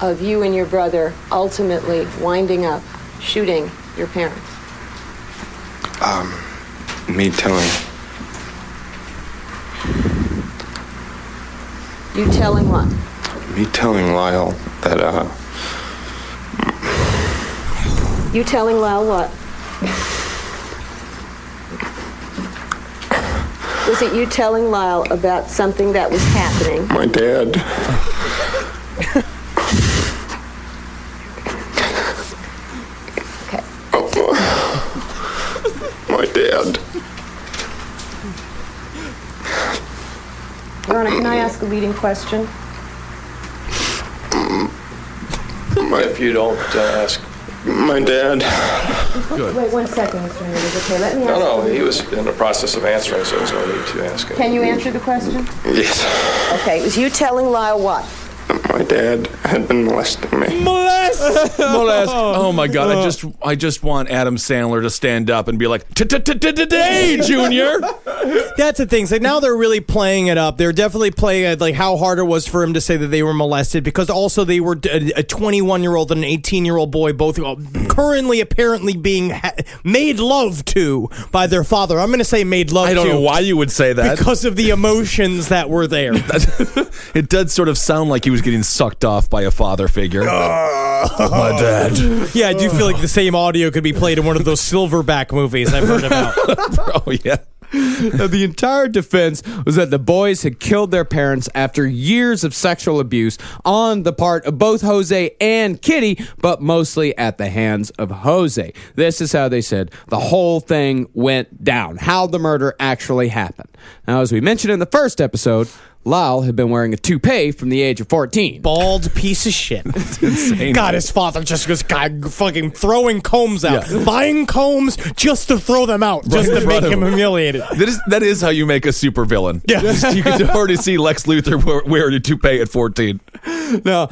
of you and your brother ultimately winding up shooting your parents? Me telling. You telling what? Me telling Lyle that, You telling Lyle what? Was it you telling Lyle about something that was happening? my dad. Okay. My dad. Verona, can I ask a leading question? If you don't ask. My dad. Wait 1 second, Mr. Menendez. Okay, let me ask. No, he was in the process of answering, so there's no need to ask him. Can you answer the question? Yes. Okay, it was you telling Lyle what? My dad had been molesting me. Molest. Oh my God! I just want Adam Sandler to stand up and be like, "Today, Junior." That's the thing. So now they're really playing it up. They're definitely playing it like how hard it was for him to say that they were molested because also they were a 21-year-old and an 18-year-old boy, both currently apparently being made love to by their father. I'm going to say made love to. I don't know why you would say that. Because of the emotions that were there. It does sort of sound like he was getting sucked off by a father figure. My dad. Yeah, I do feel like the same audio could be played in one of those Silverback movies I've heard about. Oh, yeah. Now, the entire defense was that the boys had killed their parents after years of sexual abuse on the part of both Jose and Kitty, but mostly at the hands of Jose. This is how they said the whole thing went down, how the murder actually happened. Now, as we mentioned in the first episode, Lyle had been wearing a toupee from the age of 14. Bald piece of shit. It's insane. God, his father just was fucking throwing combs out. Yeah. Buying combs just to throw them out. Just to make him humiliated. That is how you make a supervillain. Yeah. You can already see Lex Luthor wearing a toupee at 14. Now,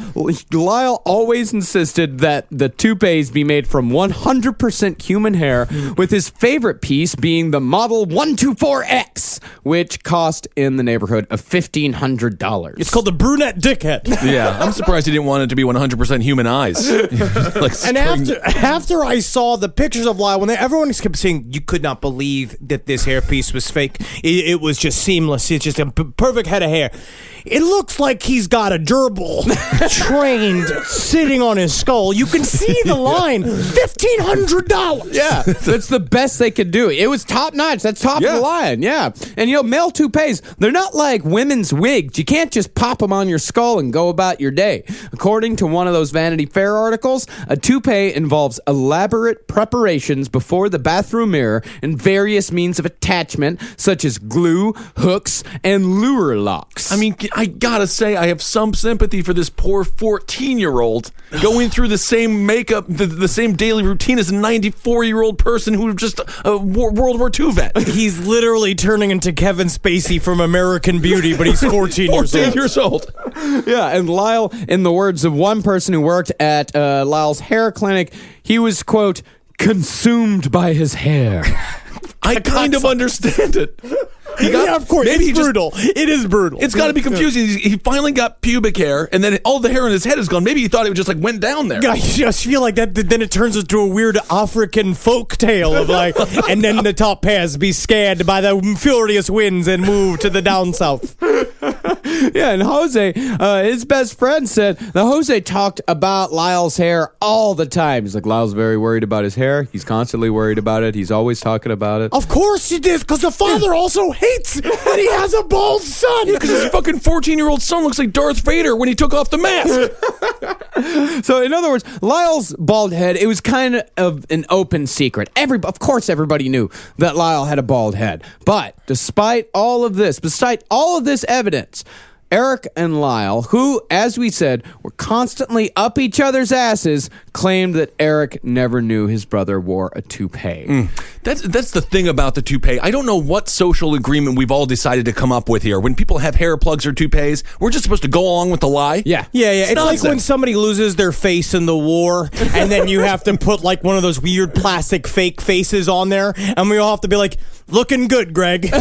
Lyle always insisted that the toupees be made from 100% human hair, with his favorite piece being the Model 124X, which cost in the neighborhood of $1,500. It's called the brunette dickhead. Yeah, I'm surprised he didn't want it to be 100% human eyes. And after I saw the pictures of Lyle, when everyone kept saying, you could not believe that this hairpiece was fake. It was just seamless. It's just a perfect head of hair. It looks like he's got a gerbil trained sitting on his skull. You can see the line. $1,500. Yeah, that's the best they could do. It was top notch. That's top of the line. Yeah. And, male toupees, they're not like women's wigs. You can't just pop them on your skull and go about your day. According to one of those Vanity Fair articles, a toupee involves elaborate preparations before the bathroom mirror and various means of attachment, such as glue, hooks, and lure locks. I mean, I gotta say, I have some sympathy for this poor 14-year-old going through the same makeup, the same daily routine as a 94-year-old person who's just a World War II vet. He's literally turning into Kevin Spacey from American Beauty, but he's 14 years old. Yeah, and Lyle, in the words of one person who worked at Lyle's hair clinic, he was, quote, consumed by his hair. I kind of understand it. Yeah, of course. It's brutal. It is brutal. It's got to be confusing. He finally got pubic hair, and then all the hair on his head is gone. Maybe he thought it just went down there. I just feel like that. Then it turns into a weird African folk tale of and then the top hairs be scared by the furious winds and move to the down south. Yeah, and Jose, his best friend, said that Jose talked about Lyle's hair all the time. He's like, Lyle's very worried about his hair. He's constantly worried about it. He's always talking about it. Of course he did, because the father also hates that he has a bald son. Because his fucking 14-year-old son looks like Darth Vader when he took off the mask. So, in other words, Lyle's bald head, it was kind of an open secret. Of course, everybody knew that Lyle had a bald head. But despite all of this evidence, Eric and Lyle, who, as we said, were constantly up each other's asses, claimed that Eric never knew his brother wore a toupee. That's the thing about the toupee. I don't know what social agreement we've all decided to come up with here. When people have hair plugs or toupees, we're just supposed to go along with the lie? Yeah. It's like when somebody loses their face in the war, and then you have to put one of those weird plastic fake faces on there, and we all have to be like, looking good, Greg.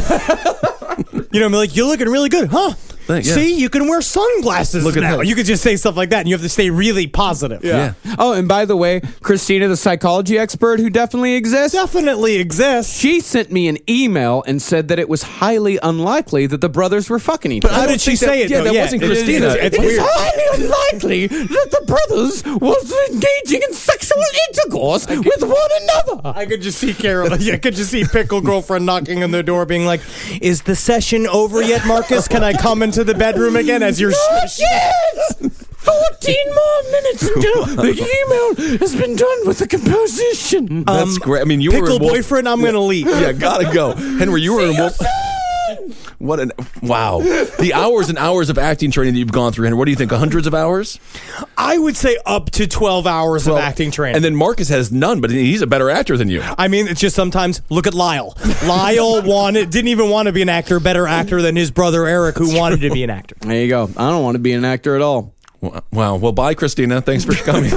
You're looking really good, huh? See, you can wear sunglasses now. You could just say stuff like that, and you have to stay really positive. Yeah. Oh, and by the way, Christina, the psychology expert who definitely exists, she sent me an email and said that it was highly unlikely that the brothers were fucking each other. How did she say it? Yeah, that wasn't Christina. It's highly unlikely that the brothers was engaging in sexual intercourse with one another. I could just see Carol. I could just see Pickle Girlfriend knocking on the door, being like, "Is the session over yet, Marcus? Can I come into the bedroom again?" As you're not yet. 14 more minutes until the email has been done with the composition. That's great. I mean, you Pickle were in boyfriend. I'm gonna leave. Yeah, gotta go. Henry, you were in wow. The hours and hours of acting training that you've gone through, Henry. What do you think? Hundreds of hours? I would say up to 12 hours of acting training. And then Marcus has none, but he's a better actor than you. I mean, it's just sometimes, look at Lyle. Lyle didn't even want to be an actor, better actor than his brother Eric, who wanted to be an actor. There you go. I don't want to be an actor at all. Wow. Well, bye, Christina. Thanks for coming.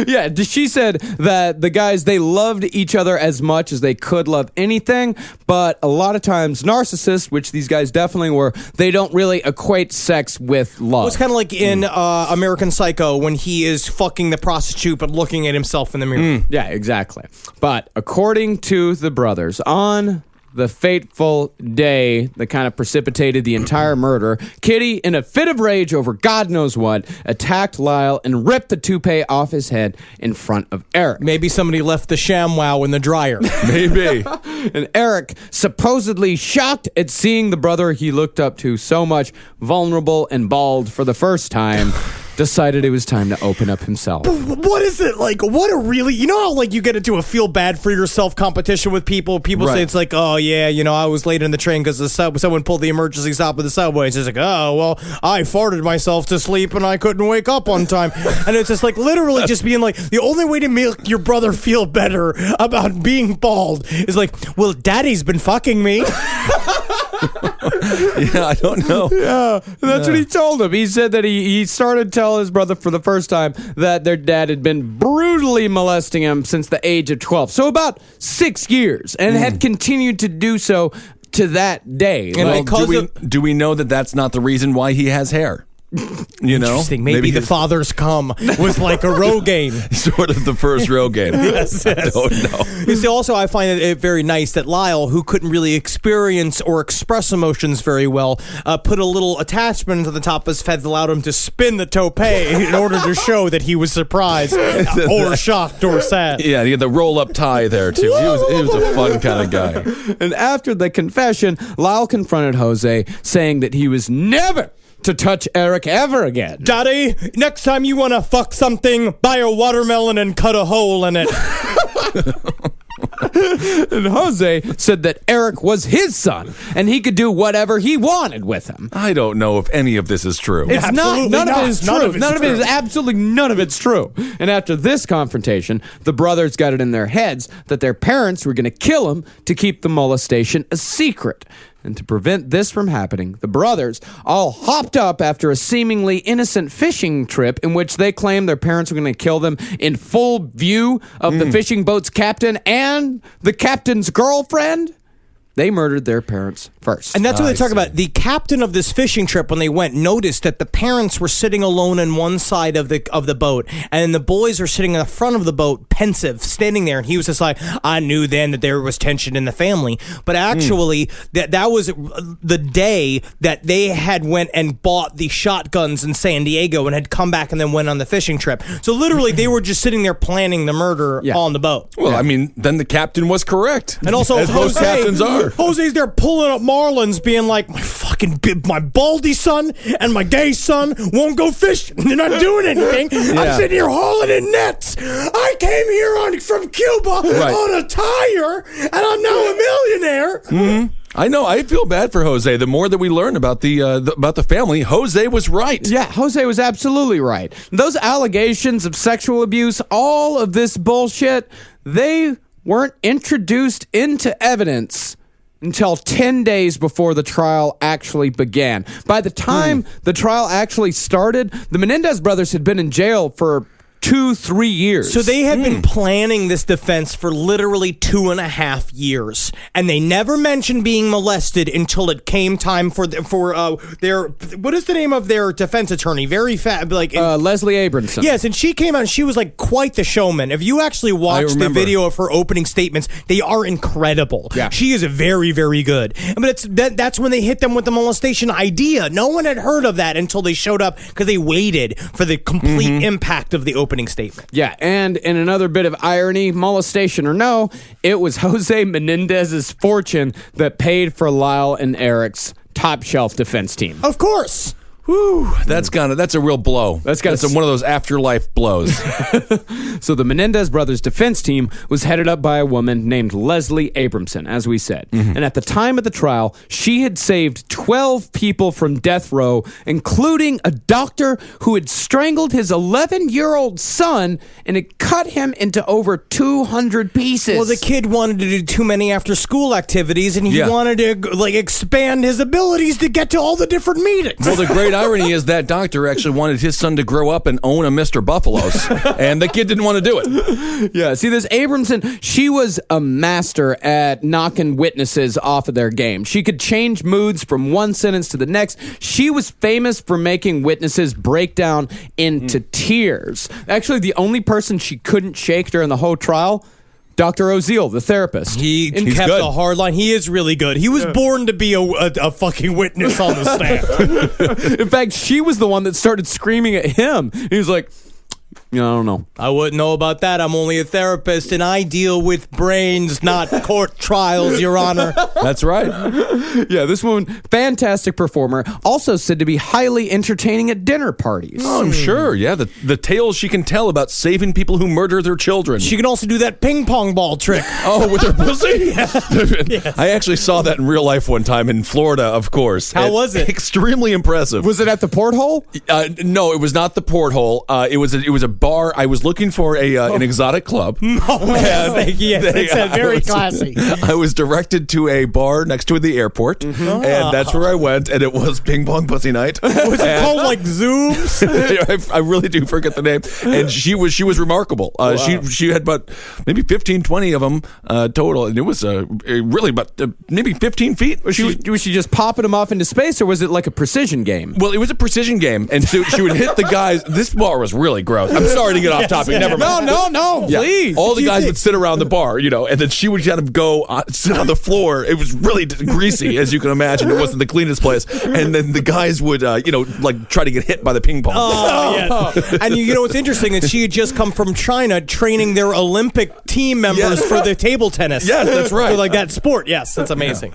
Yeah, she said that the guys, they loved each other as much as they could love anything, but a lot of times narcissists, which these guys definitely were, they don't really equate sex with love. Well, it's kind of like in American Psycho when he is fucking the prostitute but looking at himself in the mirror. Yeah, exactly. But according to the brothers, on the fateful day that kind of precipitated the entire murder, Kitty, in a fit of rage over God knows what, attacked Lyle and ripped the toupee off his head in front of Eric. Maybe somebody left the ShamWow in the dryer. Maybe. And Eric, supposedly shocked at seeing the brother he looked up to so much vulnerable and bald for the first time, decided it was time to open up himself. What is it like? What a really, you know how like you get into a feel bad for yourself competition with people. People say it's like, oh yeah, you know, I was late in the train because someone pulled the emergency stop of the subway. It's just like, oh well, I farted myself to sleep and I couldn't wake up on time. And it's just like literally just being like, the only way to make your brother feel better about being bald is like, well, daddy's been fucking me. Yeah, I don't know. Yeah, that's what he told him. He said that he started to tell his brother for the first time that their dad had been brutally molesting him since the age of 12. So about 6 years, and had continued to do so to that day. And do we know that that's not the reason why he has hair? You know, interesting. Maybe the father's cum was like a Rogaine. Sort of the first Rogaine. Yes. I don't know. You see, also, I find it very nice that Lyle, who couldn't really experience or express emotions very well, put a little attachment to the top of his head that allowed him to spin the toupee in order to show that he was surprised or shocked or sad. Yeah, he had the roll-up tie there, too. He was a fun kind of guy. And after the confession, Lyle confronted Jose, saying that he was never to touch Eric ever again. Daddy, next time you want to fuck something, buy a watermelon and cut a hole in it. And Jose said that Eric was his son, and he could do whatever he wanted with him. I don't know if any of this is true. It's not. None of it is true. Absolutely none of it's true. And after this confrontation, the brothers got it in their heads that their parents were going to kill him to keep the molestation a secret. And to prevent this from happening, the brothers all hopped up after a seemingly innocent fishing trip in which they claimed their parents were going to kill them in full view of the fishing boat's captain and the captain's girlfriend. They murdered their parents first. And that's what they talk about. The captain of this fishing trip, when they went, noticed that the parents were sitting alone on one side of the boat, and the boys were sitting in the front of the boat, pensive, standing there. And he was just like, I knew then that there was tension in the family. But actually, that was the day that they had went and bought the shotguns in San Diego and had come back and then went on the fishing trip. So literally, they were just sitting there planning the murder on the boat. Well, I mean, then the captain was correct. And also, as most captains are. Jose's there pulling up marlins, being like, my baldy son and my gay son won't go fishing. They're not doing anything. I'm sitting here hauling in nets. I came here from Cuba on a tire, and I'm now a millionaire. Mm-hmm. I know. I feel bad for Jose. The more that we learn about the family, Jose was right. Yeah, Jose was absolutely right. Those allegations of sexual abuse, all of this bullshit, they weren't introduced into evidence until 10 days before the trial actually began. By the time the trial actually started, the Menendez brothers had been in jail for 2-3 years. So they had been planning this defense for literally 2.5 years, and they never mentioned being molested until it came time for their what is the name of their defense attorney? Very fat, like Leslie Abramson. Yes, and she came out and she was like quite the showman. If you actually watch the video of her opening statements, they are incredible. Yeah. She is very, very good. But that's when they hit them with the molestation idea. No one had heard of that until they showed up because they waited for the complete impact of the opening statement. Yeah, and in another bit of irony, molestation or no, it was Jose Menendez's fortune that paid for Lyle and Eric's top shelf defense team. Of course. Whew, that's a real blow. That's one of those afterlife blows. So the Menendez brothers' defense team was headed up by a woman named Leslie Abramson, as we said. And at the time of the trial, she had saved 12 people from death row, including a doctor who had strangled his 11-year-old son and had cut him into over 200 pieces. Well, the kid wanted to do too many after-school activities, and he wanted to expand his abilities to get to all the different meetings. Well, the great irony is that doctor actually wanted his son to grow up and own a Mr. Buffalo's, and the kid didn't want to do it. Yeah, see, this Abramson, she was a master at knocking witnesses off of their game. She could change moods from one sentence to the next. She was famous for making witnesses break down into tears. Actually, the only person she couldn't shake during the whole trial, Dr. Oziel, the therapist. He's kept a hard line. He is really good. He was born to be a fucking witness on the stand. In fact, she was the one that started screaming at him. He was like, I don't know. I wouldn't know about that. I'm only a therapist, and I deal with brains, not court trials, Your Honor. That's right. Yeah, this woman, fantastic performer, also said to be highly entertaining at dinner parties. Oh, I'm sure. Yeah, the tales she can tell about saving people who murder their children. She can also do that ping pong ball trick. Oh, with her pussy? Yes. I actually saw that in real life one time in Florida, of course. How was it? Extremely impressive. Was it at the porthole? No, it was not the porthole. It was a bar. I was looking for an exotic club. It's very classy. I was directed to a bar next to the airport, and that's where I went, and it was ping pong pussy night. Was it called like Zooms? I really do forget the name. And she was remarkable. Wow. She had about maybe 15, 20 of them total, and it was really about maybe 15 feet. Was she just popping them off into space, or was it like a precision game? Well, it was a precision game, and so she would hit the guys. This bar was really gross. I'm sorry to get off topic. Never mind. No, Yeah. please. All the guys would sit around the bar, and then she would kind of go sit on the floor. It was really greasy, as you can imagine. It wasn't the cleanest place. And then the guys would, like try to get hit by the ping pong. Oh, yes. And you know what's interesting is she had just come from China training their Olympic team members for the table tennis. Yes, that's right. So like that sport. Yes, that's amazing.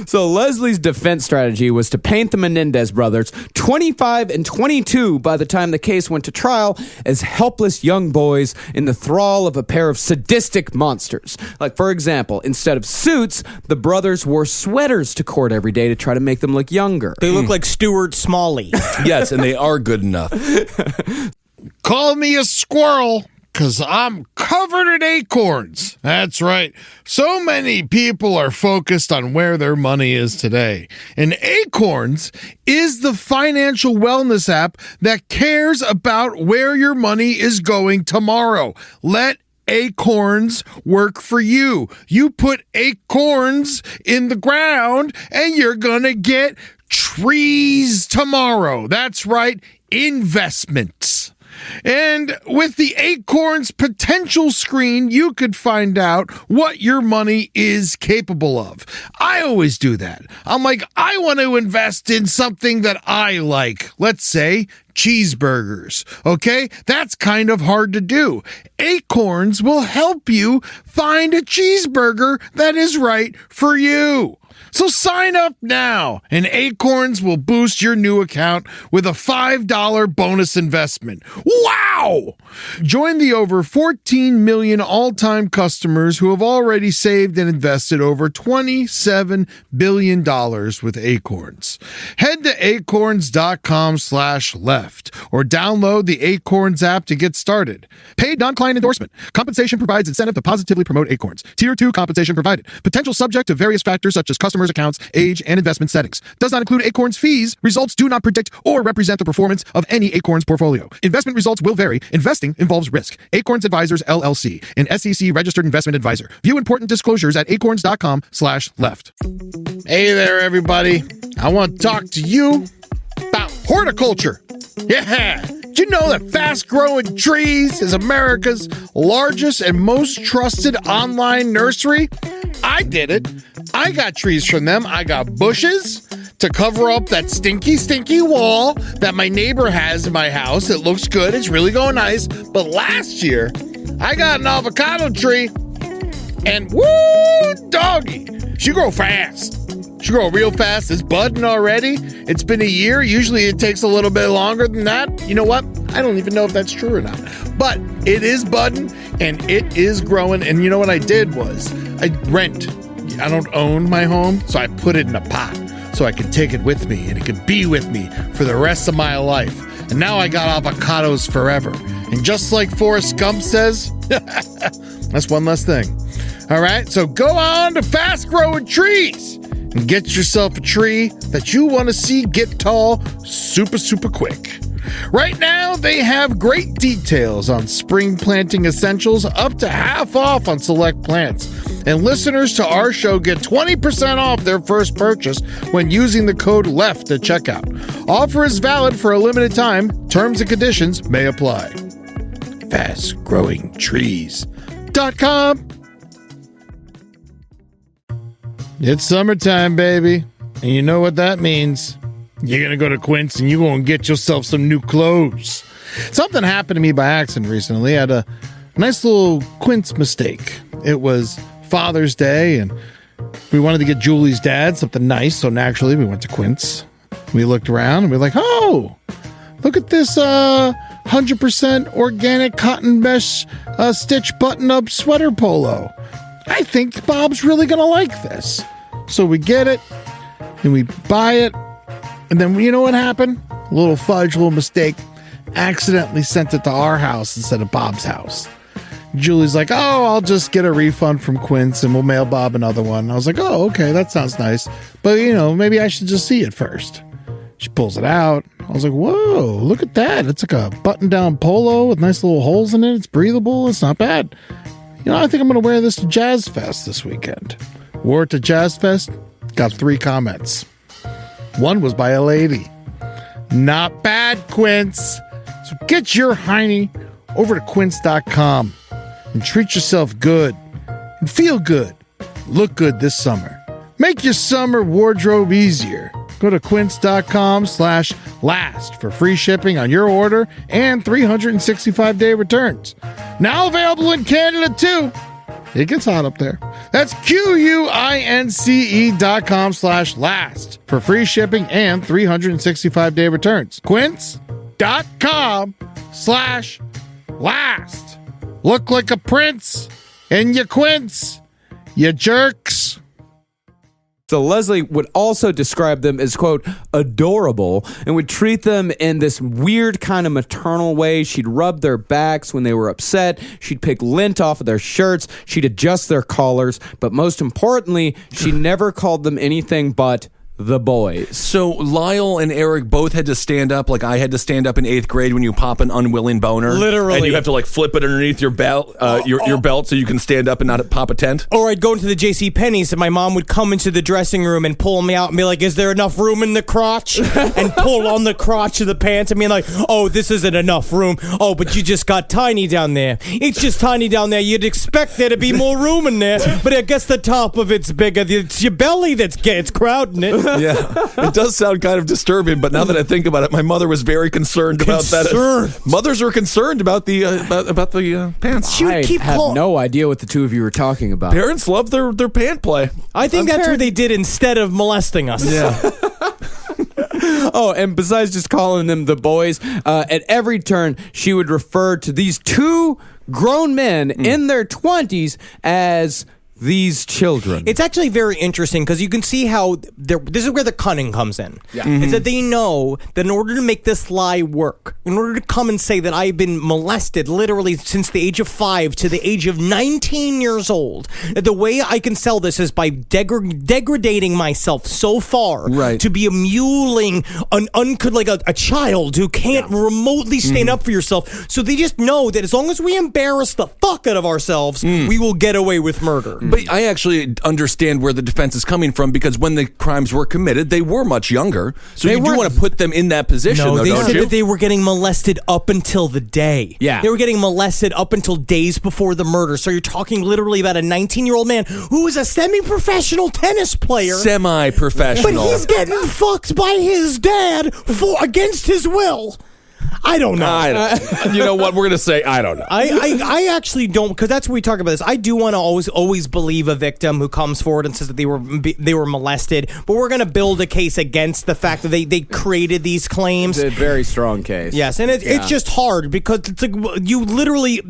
So Leslie's defense strategy was to paint the Menendez brothers, 25 and 22 by the time the case went to trial, as helpless young boys in the thrall of a pair of sadistic monsters. Like, for example, instead of suits, the brothers wore sweaters to court every day to try to make them look younger. They look like Stuart Smalley. Yes, and they are good enough. Call me a squirrel, 'cause I'm covered in acorns. That's right. So many people are focused on where their money is today. And Acorns is the financial wellness app that cares about where your money is going tomorrow. Let Acorns work for you. You put acorns in the ground and you're gonna get trees tomorrow. That's right, investments. And with the Acorns potential screen, you could find out what your money is capable of. I always do that. I'm like, I want to invest in something that I like. Let's say cheeseburgers. Okay? That's kind of hard to do. Acorns will help you find a cheeseburger that is right for you. So sign up now, and Acorns will boost your new account with a $5 bonus investment. Wow! Join the over 14 million all-time customers who have already saved and invested over $27 billion with Acorns. Head to acorns.com/left or download the Acorns app to get started. Paid non-client endorsement. Compensation provides incentive to positively promote Acorns. Tier 2 compensation provided. Potential subject to various factors such as customers' accounts, age, and investment settings. Does not include Acorns fees. Results do not predict or represent the performance of any Acorns portfolio. Investment results will vary. Investing involves risk. Acorns Advisors, LLC, an SEC registered investment advisor. View important disclosures at acorns.com/left. Hey there, everybody. I want to talk to you about horticulture. Yeah. Did you know that Fast Growing Trees is America's largest and most trusted online nursery? I did it. I got trees from them. I got bushes to cover up that stinky wall that my neighbor has in my house. It looks good. It's really going nice. But last year, I got an avocado tree, and woo, doggy, she grow fast. She grow real fast. It's budding already. It's been a year. Usually it takes a little bit longer than that. You know what? I don't even know if that's true or not. But it is budding, and it is growing. And you know what I did was I rent. I don't own my home, so I put it in a pot so I could take it with me, and it could be with me for the rest of my life. And now I got avocados forever. And just like Forrest Gump says, that's one less thing. All right, so go on to Fast Growing Trees and get yourself a tree that you want to see get tall super quick. Right now, they have great details on spring planting essentials, up to half off on select plants. And listeners to our show get 20% off their first purchase when using the code LEFT at checkout. Offer is valid for a limited time. Terms and conditions may apply. FastGrowingTrees.com. It's summertime, baby. And you know what that means. You're going to go to Quince and you're going to get yourself some new clothes. Something happened to me by accident recently. I had a nice little quince mistake. It was Father's Day, and we wanted to get Julie's dad something nice, so naturally we went to Quince. We looked around, and we were like, oh, look at this 100% organic cotton mesh stitch button-up sweater polo. I think Bob's really going to like this. So we get it, and we buy it, and then you know what happened? A little fudge, a little mistake. Accidentally sent it to our house instead of Bob's house. Julie's like, oh, I'll just get a refund from Quince, and we'll mail Bob another one. I was like, oh, okay, that sounds nice. But, maybe I should just see it first. She pulls it out. I was like, whoa, look at that. It's like a button-down polo with nice little holes in it. It's breathable. It's not bad. I think I'm going to wear this to Jazz Fest this weekend. Wore it to Jazz Fest. Got 3 comments. One was by a lady. Not bad, Quince. So get your hiney over to quince.com and treat yourself good and feel good. Look good this summer. Make your summer wardrobe easier. Go to quince.com/last for free shipping on your order and 365-day returns. Now available in Canada, too. It gets hot up there. That's QUINCE.com/last for free shipping and 365-day returns. Quince.com/last. Look like a prince and you quince, you jerks. So Leslie would also describe them as, quote, adorable, and would treat them in this weird kind of maternal way. She'd rub their backs when they were upset. She'd pick lint off of their shirts. She'd adjust their collars. But most importantly, she never called them anything but the boys. So Lyle and Eric both had to stand up like I had to stand up in 8th grade when you pop an unwilling boner. Literally. And you have to flip it underneath your belt, your belt so you can stand up and not pop a tent. Or I'd go into the JCPenney's and my mom would come into the dressing room and pull me out and be like, is there enough room in the crotch? And pull on the crotch of the pants and be like, oh, this isn't enough room. Oh, but you just got tiny down there. It's just tiny down there. You'd expect there to be more room in there, but I guess the top of it's bigger. It's your belly it's crowding it. Yeah, it does sound kind of disturbing, but now that I think about it, my mother was very concerned about that. Mothers are concerned about the pants. I have no idea what the two of you were talking about. Parents love their pant play. I think that's what they did instead of molesting us. Yeah. Oh, and besides just calling them the boys, at every turn, she would refer to these 2 grown men in their 20s as these children. It's actually very interesting because you can see how this is where the cunning comes in. Yeah. It's that they know that in order to make this lie work, in order to come and say that I've been molested literally since the age of 5 to the age of 19 years old, that the way I can sell this is by degrading myself so far to be a muling a child who can't remotely stand up for yourself. So they just know that as long as we embarrass the fuck out of ourselves, we will get away with murder. But I actually understand where the defense is coming from because when the crimes were committed, they were much younger. So you do want to put them in that position, no, though, they don't said you? that they were getting molested up until the day. Yeah. They were getting molested up until days before the murder. So you're talking literally about a 19-year-old man who was a semi-professional tennis player. Semi-professional. But he's getting fucked by his dad against his will. I don't know. You know what? We're going to say, I don't know. I actually don't, because that's what we talk about this. I do want to always believe a victim who comes forward and says that they were molested, but we're going to build a case against the fact that they created these claims. It's a very strong case. Yes, and it's just hard because it's like you literally...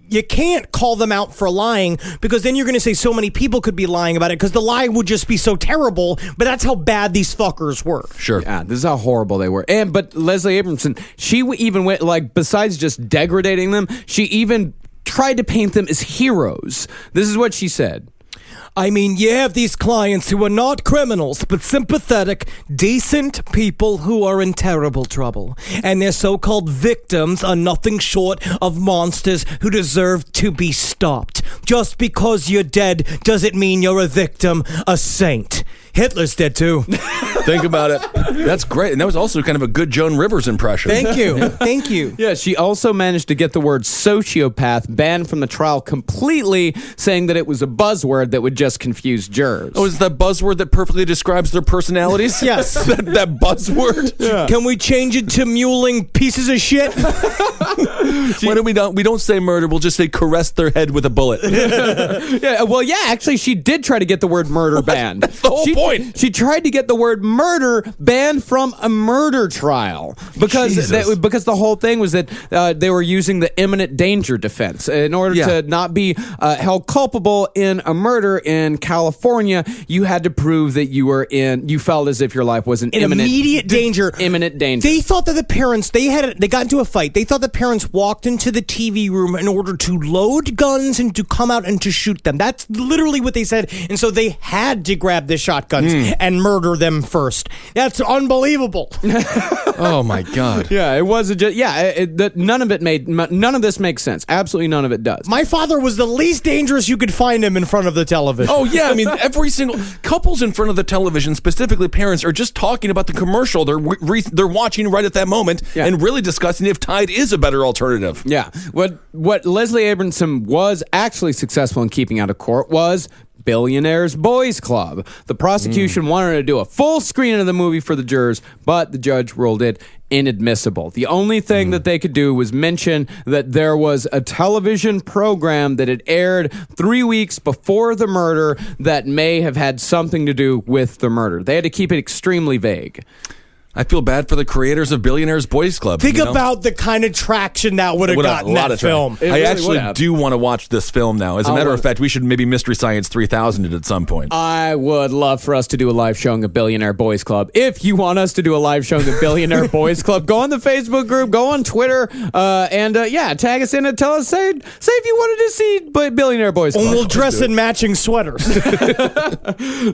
You can't call them out for lying because then you're going to say so many people could be lying about it because the lie would just be so terrible, but that's how bad these fuckers were. Sure. Yeah, this is how horrible they were. But Leslie Abramson, she even went, besides just degrading them, she even tried to paint them as heroes. This is what she said. I mean, you have these clients who are not criminals, but sympathetic, decent people who are in terrible trouble. And their so-called victims are nothing short of monsters who deserve to be stopped. Just because you're dead doesn't mean you're a victim, a saint. Hitler's dead too. Think about it. That's great. And that was also kind of a good Joan Rivers impression. Thank you. Thank you. Yeah, she also managed to get the word sociopath banned from the trial completely, saying that it was a buzzword that would just confuse jurors. Oh, is that buzzword that perfectly describes their personalities? Yes. that buzzword? Yeah. Can we change it to muling pieces of shit? Why don't we don't say murder, we'll just say caress their head with a bullet. Actually, she did try to get the word murder banned. That's the whole point. She tried to get the word murder banned from a murder trial because the whole thing was that they were using the imminent danger defense. In order to not be held culpable in a murder in California, you had to prove that you felt as if your life was in immediate danger. Imminent danger. They thought that the parents, they got into a fight. They thought the parents walked into the TV room in order to load guns and to come out and to shoot them. That's literally what they said. And so they had to grab the shotguns and murder them first. That's unbelievable. Oh my God. Yeah, it wasn't just. None of this makes sense. Absolutely none of it does. My father was the least dangerous you could find him in front of the television. Oh yeah, I mean every single couples in front of the television, specifically parents, are just talking about the commercial they're watching right at that moment and really discussing if Tide is a better alternative. Yeah, what Leslie Abramson was actually successful in keeping out of court was Billionaires Boys Club. The prosecution wanted to do a full screening of the movie for the jurors, but the judge ruled it inadmissible. The only thing that they could do was mention that there was a television program that had aired 3 weeks before the murder that may have had something to do with the murder. They had to keep it extremely vague. I feel bad for the creators of Billionaires Boys Club. Think about the kind of traction that would have gotten that film. I actually do want to watch this film now. As a matter of fact, we should maybe Mystery Science 3000 it at some point. I would love for us to do a live showing of Billionaire Boys Club. If you want us to do a live showing of Billionaire Boys Club, go on the Facebook group, go on Twitter, and tag us in and tell us, say if you wanted to see Billionaire Boys Club. And we'll dress in matching sweaters.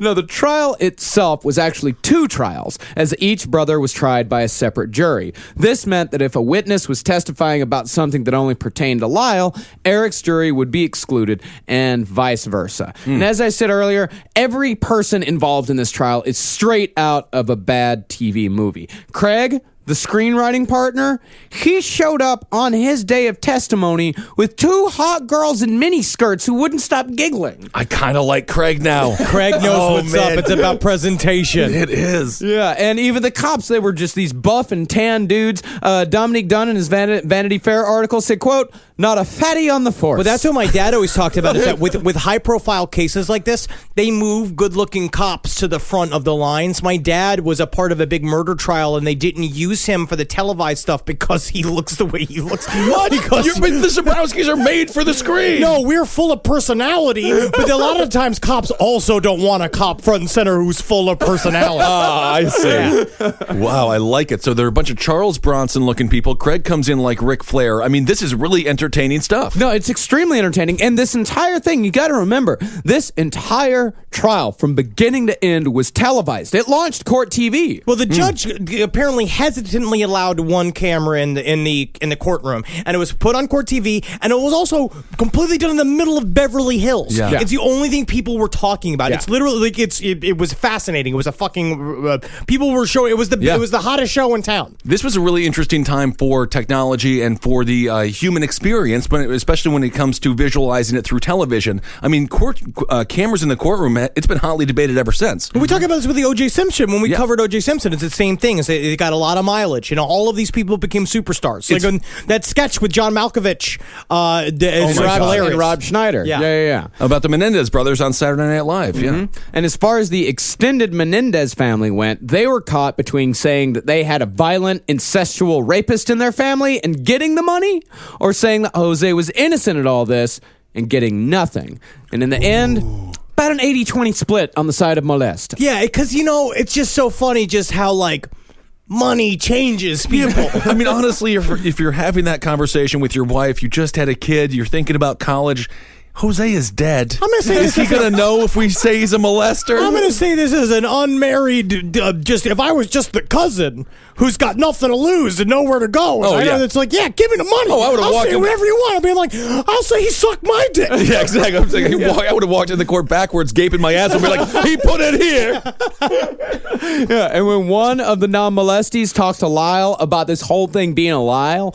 No, the trial itself was actually 2 trials, as each brother was tried by a separate jury. This meant that if a witness was testifying about something that only pertained to Lyle, Eric's jury would be excluded, and vice versa. And as I said earlier, every person involved in this trial is straight out of a bad TV movie. Craig, the screenwriting partner, he showed up on his day of testimony with 2 hot girls in miniskirts who wouldn't stop giggling. I kind of like Craig now. Craig knows what's up. It's about presentation. It is. Yeah, and even the cops, they were just these buff and tan dudes. Dominique Dunn in his Vanity Fair article said, quote, "Not a fatty on the force." But that's what my dad always talked about, is that with high-profile cases like this, they move good-looking cops to the front of the lines. My dad was a part of a big murder trial, and they didn't use him for the televised stuff because he looks the way he looks. What? The Sobrowskis are made for the screen. No, we're full of personality, but a lot of times cops also don't want a cop front and center who's full of personality. I see. Wow, I like it. So there are a bunch of Charles Bronson-looking people. Craig comes in like Ric Flair. I mean, this is really entertaining stuff. No, it's extremely entertaining. And this entire thing, you got to remember, this entire trial from beginning to end was televised. It launched Court TV. Well, the judge apparently hesitantly allowed one camera in the courtroom, and it was put on Court TV, and it was also completely done in the middle of Beverly Hills. Yeah. It's the only thing people were talking about. Yeah. It's literally like it was fascinating. It was a fucking people were showing. It was the hottest show in town. This was a really interesting time for technology and for the human experience, but especially when it comes to visualizing it through television. I mean, cameras in the courtroom, it's been hotly debated ever since. We talked about this with the O.J. Simpson. When we covered O.J. Simpson, it's the same thing. It got a lot of mileage. You know, all of these people became superstars. Like on that sketch with John Malkovich, and Rob Schneider. Yeah. About the Menendez brothers on Saturday Night Live. Yeah. And as far as the extended Menendez family went, they were caught between saying that they had a violent, incestual rapist in their family and getting the money, or saying that Jose was innocent at all this and getting nothing. And in the end, about an 80-20 split on the side of molest. Yeah, because, it's just so funny just how, money changes people. I mean, honestly, if you're having that conversation with your wife, you just had a kid, you're thinking about college, Jose is dead. I'm going to say is he going to know if we say he's a molester? I'm going to say this is an unmarried, if I was just the cousin who's got nothing to lose and nowhere to go. Oh, yeah. It's like, yeah, give me the money. Oh, I would have I'll walked say in. whatever you want. I'll be like, I'll say he sucked my dick. Yeah, exactly. I'm saying, I would have walked in the court backwards, gaping my ass, and be like, he put it here. Yeah, and when one of the non-molesties talks to Lyle about this whole thing being a lie,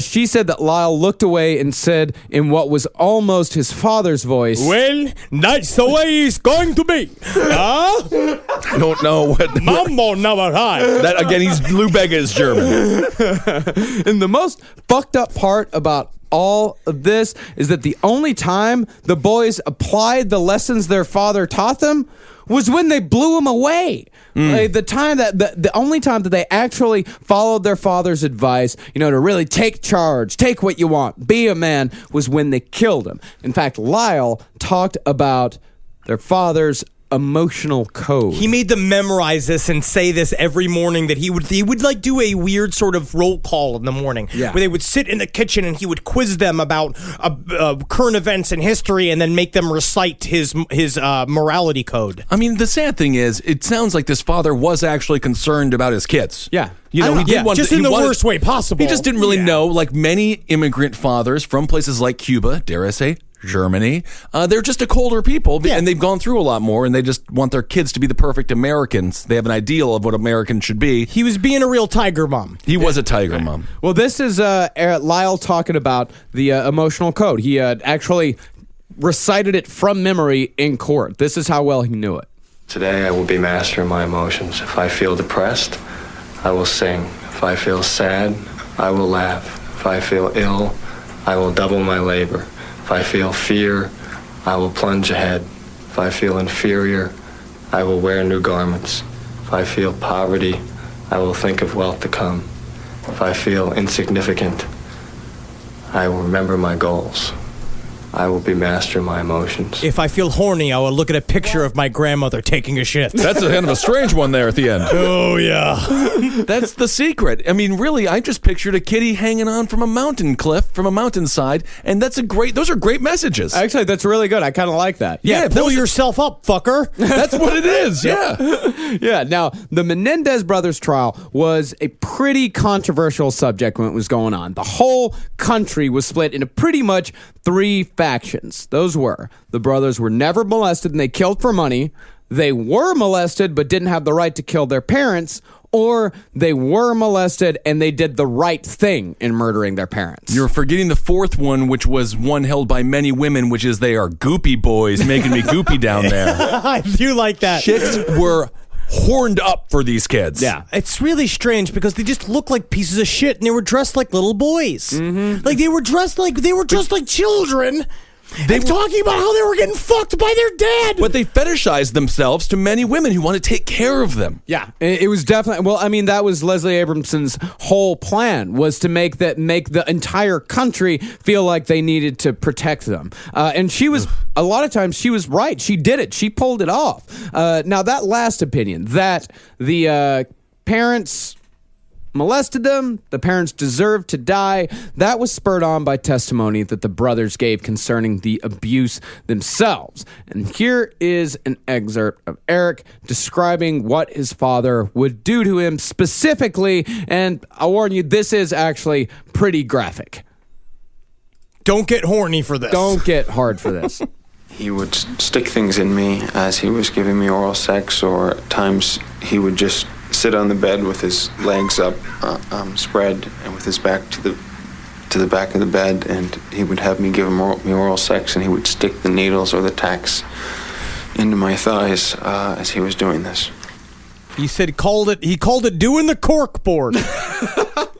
she said that Lyle looked away and said in what was almost his father's voice, "Well, that's the way he's going to be." Huh? I don't know what. Mambo number high. That again, Lou Bega is German. And the most fucked up part about all of this is that the only time the boys applied the lessons their father taught them was when they blew him away. Like the only time that they actually followed their father's advice, to really take charge, take what you want, be a man, was when they killed him. In fact, Lyle talked about their father's emotional code. He made them memorize this and say this every morning, that he would like do a weird sort of roll call in the morning, where they would sit in the kitchen and he would quiz them about current events and history and then make them recite his morality code. I mean, the sad thing is, it sounds like this father was actually concerned about his kids. Yeah. He did want just in the worst way possible. He just didn't really know, like many immigrant fathers from places like Cuba, dare I say, Germany, they're just a colder people, and they've gone through a lot more, and they just want their kids to be the perfect Americans. They have an ideal of what Americans should be. He was being a real tiger mom. He was a tiger mom. Well, this is Lyle talking about the emotional code. He actually recited it from memory in court. This is how well he knew it. Today I will be master of my emotions. If I feel depressed, I will sing. If I feel sad, I will laugh. If I feel ill, I will double my labor. If I feel fear, I will plunge ahead. If I feel inferior, I will wear new garments. If I feel poverty, I will think of wealth to come. If I feel insignificant, I will remember my goals. I will be master of my emotions. If I feel horny, I will look at a picture of my grandmother taking a shit. That's kind of a strange one there at the end. Oh, yeah. That's the secret. I mean, really, I just pictured a kitty hanging on from a mountain cliff, from a mountainside, and those are great messages. Actually, that's really good. I kind of like that. Yeah, pull yourself up, fucker. That's what it is, yeah. Yeah, now, the Menendez brothers trial was a pretty controversial subject when it was going on. The whole country was split into pretty much 3 factions. Those were, the brothers were never molested and they killed for money, they were molested but didn't have the right to kill their parents, or they were molested and they did the right thing in murdering their parents. You're forgetting the 4th one, which was one held by many women, which is they are goopy boys, making me goopy down there. I do like that. Chicks were horned up for these kids. Yeah. It's really strange because they just look like pieces of shit and they were dressed like little boys. Mm-hmm. Like they were dressed like children. They were talking about how they were getting fucked by their dad. But they fetishized themselves to many women who want to take care of them. Yeah, it was definitely, well, I mean, that was Leslie Abramson's whole plan, was to make the entire country feel like they needed to protect them. And she was, a lot of times, she was right. She did it. She pulled it off. Now, that last opinion, that the parents molested them, the parents deserved to die, that was spurred on by testimony that the brothers gave concerning the abuse themselves. And here is an excerpt of Eric describing what his father would do to him specifically, and I'll warn you, this is actually pretty graphic. Don't get horny for this. Don't get hard for this. He would stick things in me as he was giving me oral sex, or at times he would just sit on the bed with his legs up, spread, and with his back to the back of the bed, and he would have me give him oral sex, and he would stick the needles or the tacks into my thighs as he was doing this. He said he called it doing the cork board.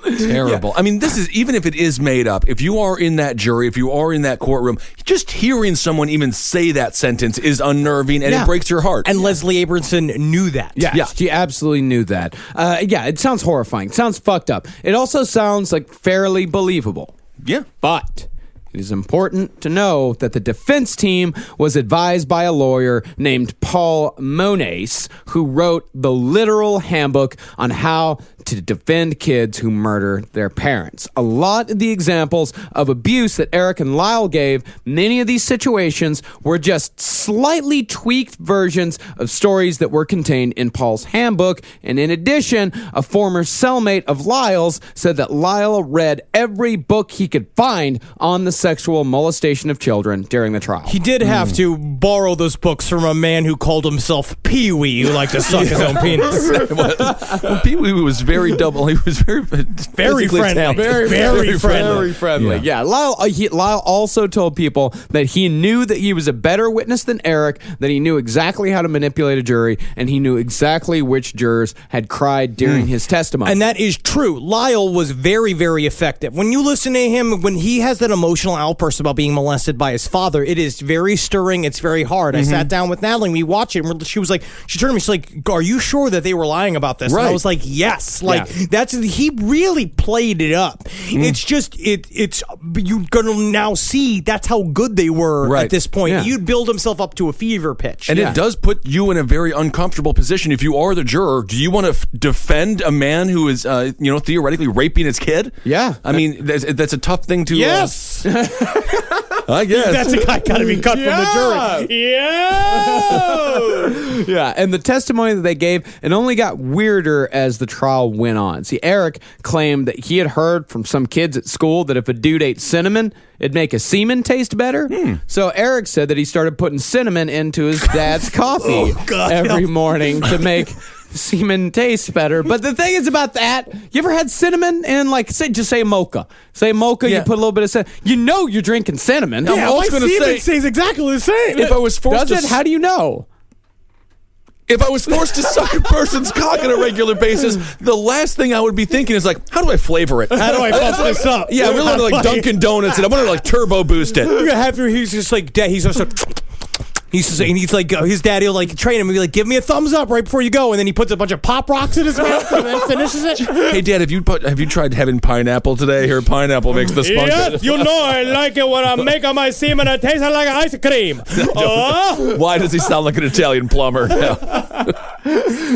Terrible. Yeah. I mean, this is, even if it is made up, if you are in that jury, if you are in that courtroom, just hearing someone even say that sentence is unnerving, and it breaks your heart. And Leslie Abramson knew that. Yeah, she absolutely knew that. It sounds horrifying. It sounds fucked up. It also sounds like fairly believable. Yeah. But it is important to know that the defense team was advised by a lawyer named Paul Menendez, who wrote the literal handbook on how to defend kids who murder their parents. A lot of the examples of abuse that Eric and Lyle gave, many of these situations were just slightly tweaked versions of stories that were contained in Paul's handbook. And in addition, a former cellmate of Lyle's said that Lyle read every book he could find on the sexual molestation of children during the trial. He did have to borrow those books from a man who called himself Pee-wee, who liked to suck his own penis. Well, Pee-wee was very double. He was very friendly. Very friendly. Yeah, Lyle also told people that he knew that he was a better witness than Eric, that he knew exactly how to manipulate a jury, and he knew exactly which jurors had cried during his testimony. And that is true. Lyle was very, very effective. When you listen to him, when he has that emotional outburst about being molested by his father, it is very stirring. It's very hard. I sat down with Natalie and we watched it, and she was like, she turned to me, she's like, are you sure that they were lying about this? Right. And I was like, yes. Like, he really played it up. It's just, it's you're going to now see that's how good they were at this point. Yeah. You'd build himself up to a fever pitch. And it does put you in a very uncomfortable position. If you are the juror, do you want to defend a man who is, theoretically raping his kid? Yeah. I mean, that's a tough thing to... Yes! I guess. That's a guy got to be cut from the jury. Yeah! Yeah, and the testimony that they gave, it only got weirder as the trial went on. See, Eric claimed that he had heard from some kids at school that if a dude ate cinnamon, it'd make a semen taste better. So Eric said that he started putting cinnamon into his dad's coffee every morning to make semen taste better. But the thing is about that, you ever had cinnamon in, just say mocha? Say mocha, you put a little bit of cinnamon. You know you're drinking cinnamon. Yeah, my semen stays exactly the same. If I was forced Does it? How do you know? If I was forced to suck a person's cock on a regular basis, the last thing I would be thinking is how do I flavor it? How do I bust this up? Yeah, I really want to Dunkin' Donuts and I want to turbo boost it. You're gonna have he's just like, he's just like, his daddy will train him and be like, give me a thumbs up right before you go, and then he puts a bunch of pop rocks in his mouth and then finishes it. Hey Dad, have you tried having pineapple today? Here, pineapple makes the spunk. Yes, you know I like it when I'm making my semen. It tastes like ice cream. Why does he sound like an Italian plumber?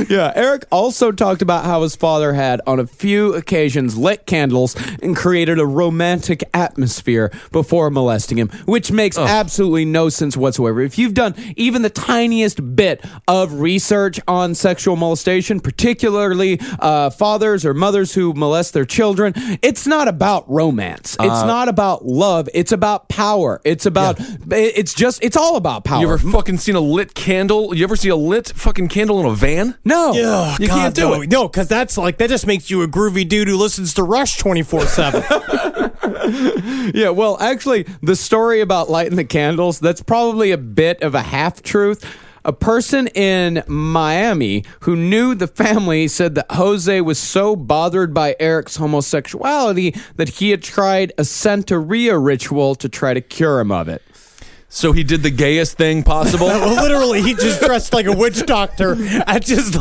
Yeah, Eric also talked about how his father had, on a few occasions, lit candles and created a romantic atmosphere before molesting him, which makes absolutely no sense whatsoever. If you've done even the tiniest bit of research on sexual molestation, particularly fathers or mothers who molest their children, it's not about romance. It's not about love. It's about power. It's about, it's all about power. You ever fucking seen a lit candle? You ever see a lit fucking candle in a van? No. You can't do it. No, because that just makes you a groovy dude who listens to Rush 24/7. Yeah, well, actually, the story about lighting the candles, that's probably a bit of a half-truth. A person in Miami who knew the family said that Jose was so bothered by Eric's homosexuality that he had tried a Santeria ritual to try to cure him of it. So he did the gayest thing possible? Well, literally, he just dressed like a witch doctor and just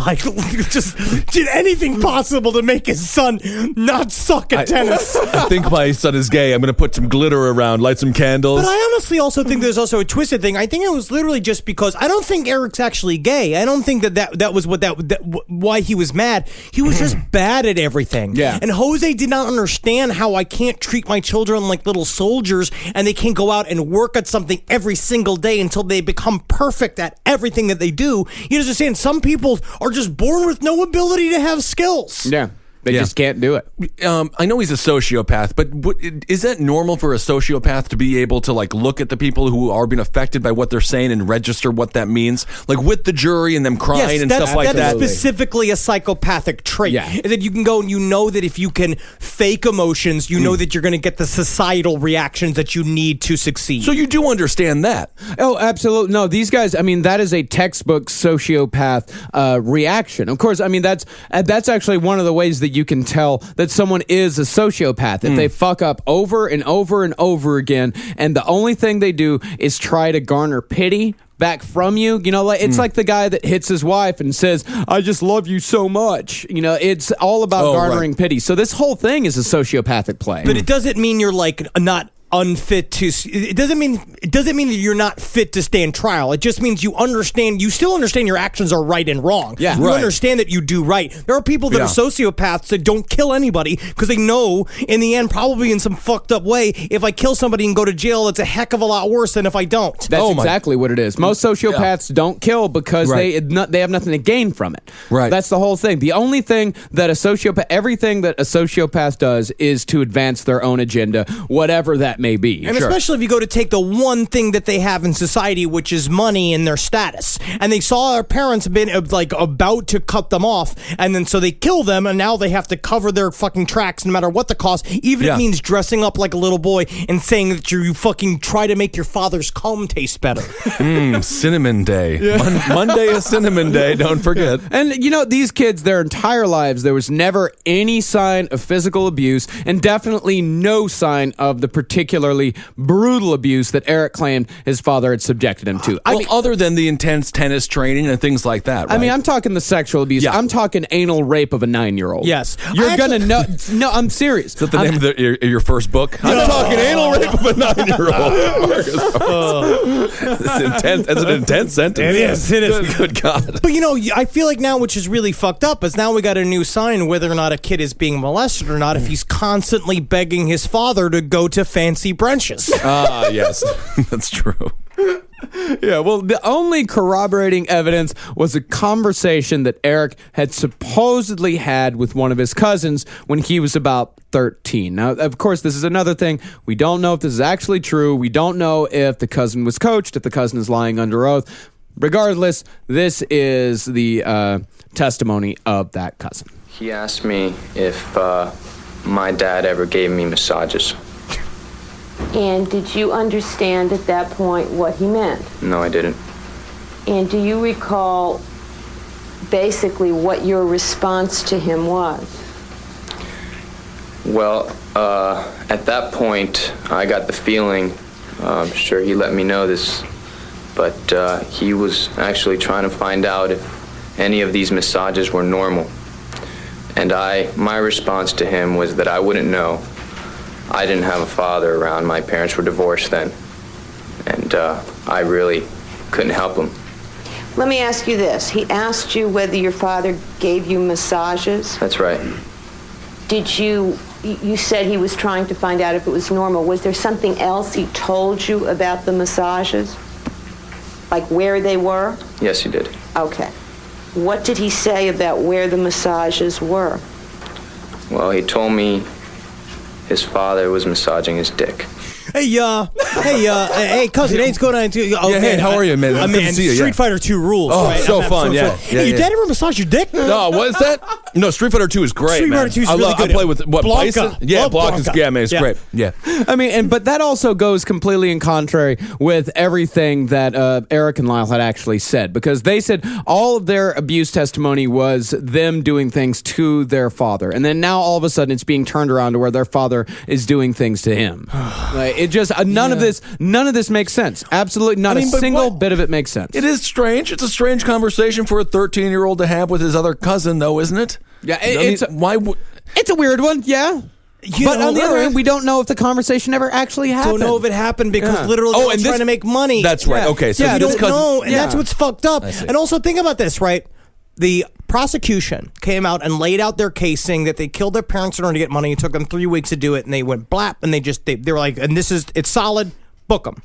did anything possible to make his son not suck at tennis. I think my son is gay. I'm going to put some glitter around, light some candles. But I honestly also think there's also a twisted thing. I think it was literally just because I don't think Eric's actually gay. I don't think that was why he was mad. He was just bad at everything. Yeah. And Jose did not understand how I can't treat my children like little soldiers and they can't go out and work at something every single day until they become perfect at everything that they do. You understand, some people are just born with no ability to have skills. Yeah. They just can't do it. I know he's a sociopath, but is that normal for a sociopath to be able to look at the people who are being affected by what they're saying and register what that means? With the jury and them crying and stuff like that. That's specifically a psychopathic trait. Yeah. That you can go and you know that if you can fake emotions, you know that you're going to get the societal reactions that you need to succeed. So you do understand that? Oh, absolutely. No, these guys, that is a textbook sociopath reaction. Of course, that's actually one of the ways that you can tell that someone is a sociopath. If they fuck up over and over and over again, and the only thing they do is try to garner pity back from you. It's like the guy that hits his wife and says, I just love you so much. It's all about garnering pity. So this whole thing is a sociopathic play. But it doesn't mean you're not unfit to. It doesn't mean that you're not fit to stand trial. It just means you still understand your actions are right and wrong. Yeah, you understand that you do right. There are people that are sociopaths that don't kill anybody because they know in the end, probably in some fucked up way, if I kill somebody and go to jail, it's a heck of a lot worse than if I don't. That's exactly what it is. Most sociopaths don't kill because they have nothing to gain from it. Right. That's the whole thing. The only thing that everything that a sociopath does is to advance their own agenda, whatever that may be. And especially if you go to take the one thing that they have in society, which is money and their status. And they saw their parents been about to cut them off, and then so they kill them, and now they have to cover their fucking tracks no matter what the cost, even if it means dressing up like a little boy and saying that you fucking try to make your father's cum taste better. Cinnamon Day. Monday is Cinnamon Day, don't forget. And these kids, their entire lives, there was never any sign of physical abuse, and definitely no sign of the particularly brutal abuse that Eric claimed his father had subjected him to. Other than the intense tennis training and things like that, right? I mean, I'm talking the sexual abuse. Yeah. I'm talking anal rape of a 9-year-old. Yes. You're going to know. No, I'm serious. Is that the name of your first book? I'm talking anal rape of a 9-year-old. It's intense. That's an intense sentence. It is. Good God. But I feel like now, which is really fucked up, is now we got a new sign whether or not a kid is being molested or not if he's constantly begging his father to go to fancy brunches. Yes. That's true. Yeah, well, the only corroborating evidence was a conversation that Eric had supposedly had with one of his cousins when he was about 13. Now, of course, this is another thing. We don't know if this is actually true. We don't know if the cousin was coached, if the cousin is lying under oath. Regardless, this is the testimony of that cousin. He asked me if my dad ever gave me massages. And did you understand at that point what he meant? No, I didn't. And do you recall basically what your response to him was? Well, at that point, I got the feeling, I'm sure he let me know this, but he was actually trying to find out if any of these massages were normal. And my response to him was that I wouldn't know. I didn't have a father around. My parents were divorced then. And I really couldn't help him. Let me ask you this. He asked you whether your father gave you massages. That's right. Did you said he was trying to find out if it was normal. Was there something else he told you about the massages? Like where they were? Yes, he did. Okay. What did he say about where the massages were? Well, he told me his father was massaging his dick. Hey, cousin, hey, what's going on? Hey, how are you, man? Man, good to see you. Street Fighter 2 rules. Oh, right? so fun, Hey, your dad ever massage your dick? No, what is that? No, Street Fighter 2 is great, Street man. Fighter 2 is really good. I play with, Blanca. Bison? Yeah, Blanca's, Blanca. man, it's great. Yeah. I mean, but that also goes completely in contrary with everything that Eric and Lyle had actually said, because they said all of their abuse testimony was them doing things to their father, and then now all of a sudden it's being turned around to where their father is doing things to him. It just none of this makes sense. Absolutely not a single bit of it makes sense. It is strange. It's a strange conversation for a 13-year-old to have with his other cousin, though, isn't it? Yeah, it's a weird one, yeah. But on the other hand, we don't know if the conversation ever actually happened. Don't know if it happened because literally they're trying to make money. That's right. Yeah. Okay, so you don't know, and that's what's fucked up. And also think about this, right? The prosecution came out and laid out their case saying that they killed their parents in order to get money. It took them 3 weeks to do it, and they went blap, and they were like, and it's solid, book them.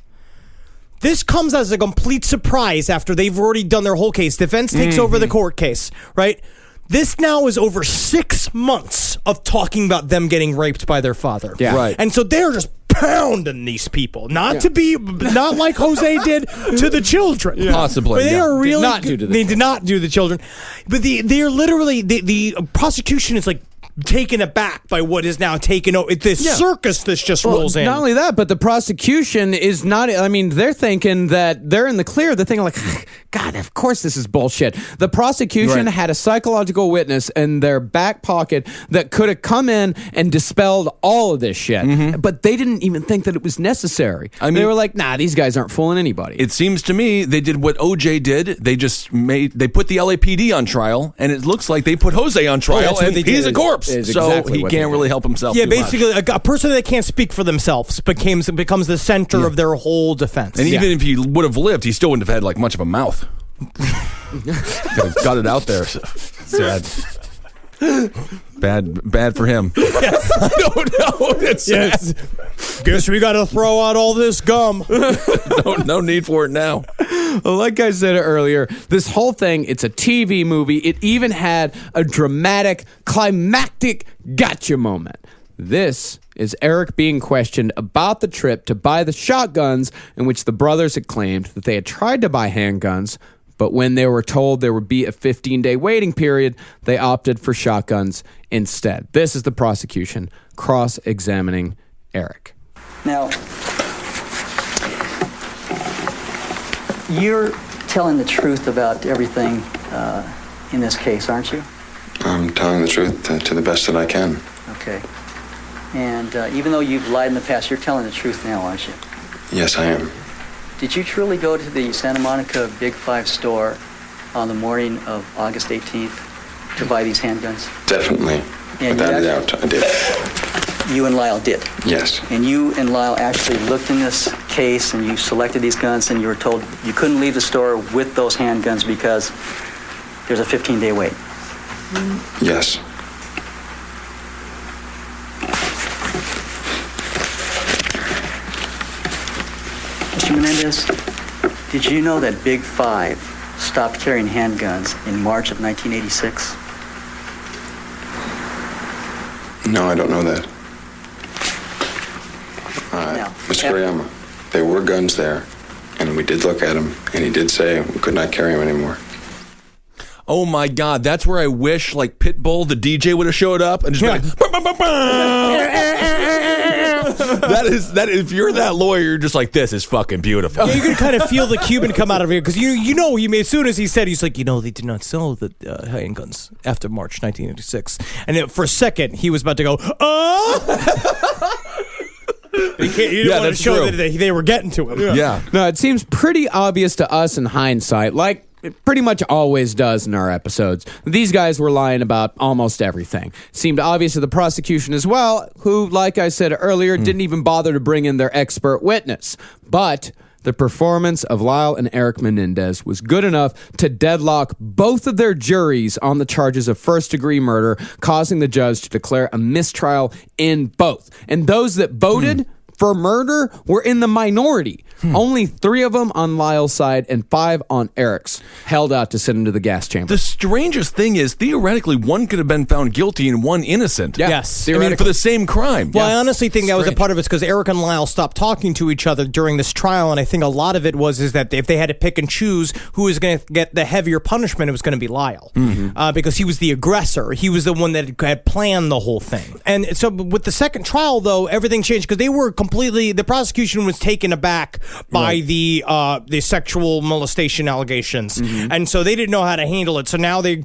This comes as a complete surprise after they've already done their whole case. Defense takes over the court case, right? This now is over 6 months of talking about them getting raped by their father. Yeah. Right. And so they're just pounding these people. Not like Jose did to the children. Yeah. Possibly. But they are really... They did not do the children. But they are literally... The prosecution is like taken aback by what is now taken over. This circus this just rolls in. Not only that, but the prosecution is not, I mean, they're thinking that they're in the clear. They're thinking like, God, of course this is bullshit. The prosecution had a psychological witness in their back pocket that could have come in and dispelled all of this shit. But they didn't even think that it was necessary. I mean, they were like, nah, these guys aren't fooling anybody. It seems to me they did what OJ did. They just they put the LAPD on trial, and it looks like they put Jose on trial, and he's a corpse. corpse, Is so exactly he what can't they really did. help himself. Yeah, too basically, much. a person that can't speak for themselves becomes the center of their whole defense. And even if he would have lived, he still wouldn't have had like much of a mouth. Got it out there. Sad. Bad for him. Yes. I don't know. It's sad. Guess we got to throw out all this gum. No need for it now. Well, like I said earlier, this whole thing, it's a TV movie. It even had a dramatic, climactic gotcha moment. This is Eric being questioned about the trip to buy the shotguns in which the brothers had claimed that they had tried to buy handguns, but when they were told there would be a 15-day waiting period, they opted for shotguns instead. This is the prosecution cross-examining Eric. Now, you're telling the truth about everything in this case, aren't you? I'm telling the truth to the best that I can. Okay. And even though you've lied in the past, you're telling the truth now, aren't you? Yes, I am. Did you truly go to the Santa Monica Big Five store on the morning of August 18th to buy these handguns? Definitely. And Without a doubt, I did. You and Lyle did? Yes. And you and Lyle actually looked in this case and you selected these guns and you were told you couldn't leave the store with those handguns because there's a 15-day wait? Yes. Mr. Menendez, did you know that Big Five stopped carrying handguns in March of 1986? No, I don't know that. Mr. Kuriyama, there were guns there, and we did look at them, and he did say we could not carry them anymore. Oh my God, that's where I wish like Pitbull, the DJ, would have showed up and just been like, "Bah, bah, bah, bah." that is if you're that lawyer, you're just like, this is fucking beautiful. Yeah, you can kind of feel the Cuban come out of here because you know as soon as he said, he's like, they did not sell the handguns after March 1986, and for a second he was about to go, You didn't want to show that they were getting to him. Yeah. No, it seems pretty obvious to us in hindsight, like it pretty much always does in our episodes. These guys were lying about almost everything. Seemed obvious to the prosecution as well, who, like I said earlier, didn't even bother to bring in their expert witness. But the performance of Lyle and Eric Menendez was good enough to deadlock both of their juries on the charges of first-degree murder, causing the judge to declare a mistrial in both. And those that voted for murder were in the minority. Only 3 of them on Lyle's side and 5 on Eric's held out to send him to the gas chamber. The strangest thing is, theoretically, one could have been found guilty and one innocent. Yeah. Yes. I mean, for the same crime. Well, I honestly think that was a Strange. part of it because Eric and Lyle stopped talking to each other during this trial, and I think a lot of it is that if they had to pick and choose who was going to get the heavier punishment, it was going to be Lyle because he was the aggressor. He was the one that had planned the whole thing. And so with the second trial, though, everything changed because they were the prosecution was taken aback by the sexual molestation allegations, and so they didn't know how to handle it. So now they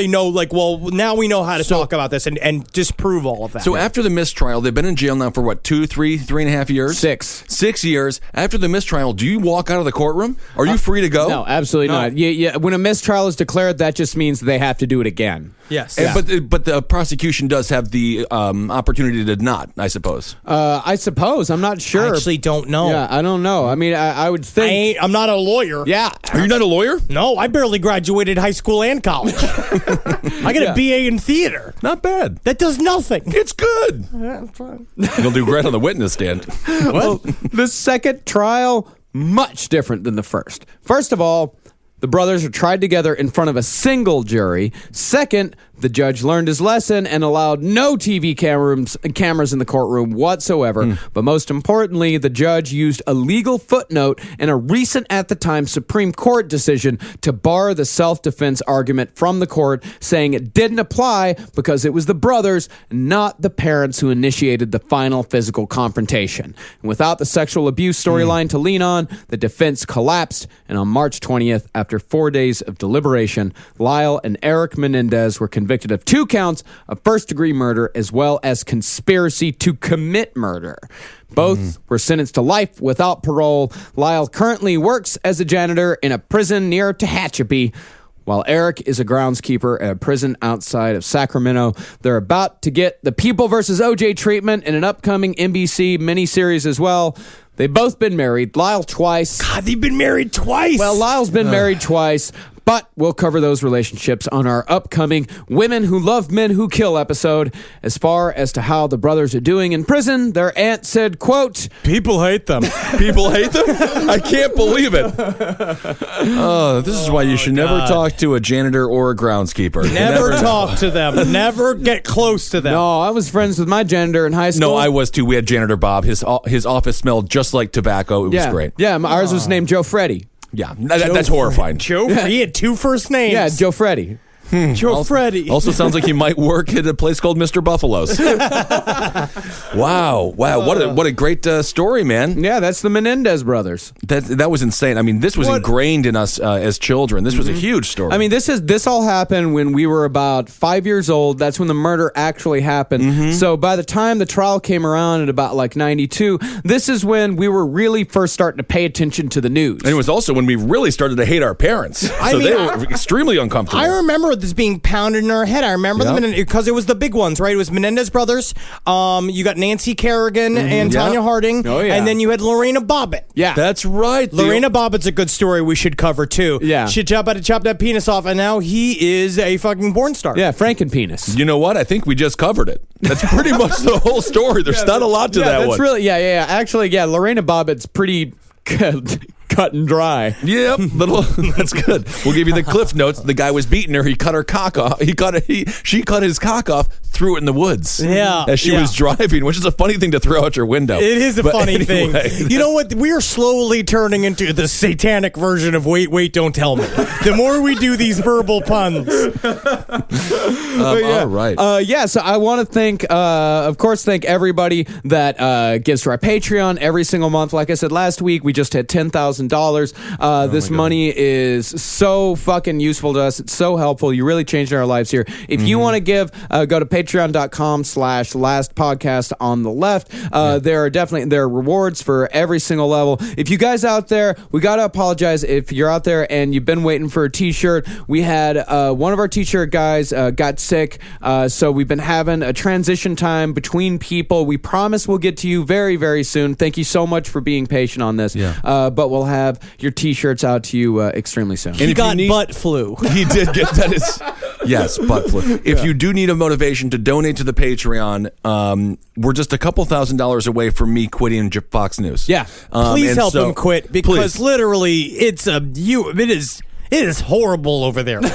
know, like, well, now we know how to talk about this and disprove all of that. So after the mistrial, they've been in jail now for what, 3.5 years? 6 years. After the mistrial, do you walk out of the courtroom? Are you free to go? No, absolutely not. Yeah, when a mistrial is declared, that just means they have to do it again. Yes. But the prosecution does have the opportunity to not, I suppose. I suppose. I'm not sure. I actually don't know. Yeah, I don't know. I mean, I would think. I'm not a lawyer. Yeah. Are you not a lawyer? No, I barely graduated high school and college. I got a BA in theater. Not bad. That does nothing. It's good. You'll do great on the witness stand. Well, the second trial, much different than the first. First of all, the brothers were tried together in front of a single jury. Second, the judge learned his lesson and allowed no TV cameras in the courtroom whatsoever. But most importantly, the judge used a legal footnote in a recent, at the time, Supreme Court decision to bar the self-defense argument from the court, saying it didn't apply because it was the brothers, not the parents, who initiated the final physical confrontation. And without the sexual abuse storyline to lean on, the defense collapsed, and on March 20th, after 4 days of deliberation, Lyle and Eric Menendez were convicted of 2 counts of first-degree murder as well as conspiracy to commit murder. Both were sentenced to life without parole. Lyle currently works as a janitor in a prison near Tehachapi, while Eric is a groundskeeper at a prison outside of Sacramento. They're about to get the People versus OJ treatment in an upcoming NBC miniseries as well. They've both been married. Lyle twice. God, they've been married twice. Well, Lyle's been married twice, but we'll cover those relationships on our upcoming Women Who Love Men Who Kill episode. As far as to how the brothers are doing in prison, their aunt said, quote, people hate them. People hate them? I can't believe it. Oh, this is why you should never talk to a janitor or a groundskeeper. Never talk to them. Never get close to them. No, I was friends with my janitor in high school. No, I was too. We had janitor Bob. His office smelled just like tobacco. It was great. Yeah, ours was named Joe Freddy. Yeah, that's horrifying. Joe Freddy. He had two first names. Yeah, Joe Freddy. Joe Freddy. Also sounds like he might work at a place called Mr. Buffalo's. Wow. What a great story, man. Yeah, that's the Menendez brothers. That was insane. I mean, this was ingrained in us as children. This was a huge story. I mean, this all happened when we were about 5 years old. That's when the murder actually happened. So by the time the trial came around at about like 92, this is when we were really first starting to pay attention to the news. And it was also when we really started to hate our parents. They were extremely uncomfortable. I remember this being pounded in our head. I remember them because it was the big ones, right? It was Menendez brothers. You got Nancy Kerrigan and Tanya Harding. Oh, yeah. And then you had Lorena Bobbitt. Yeah. That's right. Lorena Bobbitt's a good story we should cover, too. Yeah. She chopped that penis off, and now he is a fucking porn star. Yeah, Frankenpenis. You know what? I think we just covered it. That's pretty much the whole story. There's not a lot to that that's one. Really, Actually, Lorena Bobbitt's pretty cut and dry. Yep, that's good. We'll give you the cliff notes. The guy was beating her. He cut her cock off. She cut his cock off, threw it in the woods. Yeah, as she was driving, which is a funny thing to throw out your window. It is a funny thing. You know what? We are slowly turning into the satanic version of Wait, Don't Tell Me. The more we do these verbal puns. All right. So I want to thank everybody that gives to our Patreon every single month. Like I said last week, we just had $10,000. This money is so fucking useful to us. It's so helpful. You really changed our lives here. If you want to give, go to patreon.com/lastpodcast on the left. There are rewards for every single level. If you guys out there, we got to apologize if you're out there and you've been waiting for a t-shirt. We had one of our t-shirt guys got sick, so we've been having a transition time between people. We promise we'll get to you very, very soon. Thank you so much for being patient on this. But we'll have your t-shirts out to you extremely soon. He got butt flu. He did get that. Yes, butt flu. If you do need a motivation to donate to the Patreon, we're just a couple $1,000s away from me quitting Fox News. Yeah. Please help him quit because literally it is horrible over there. And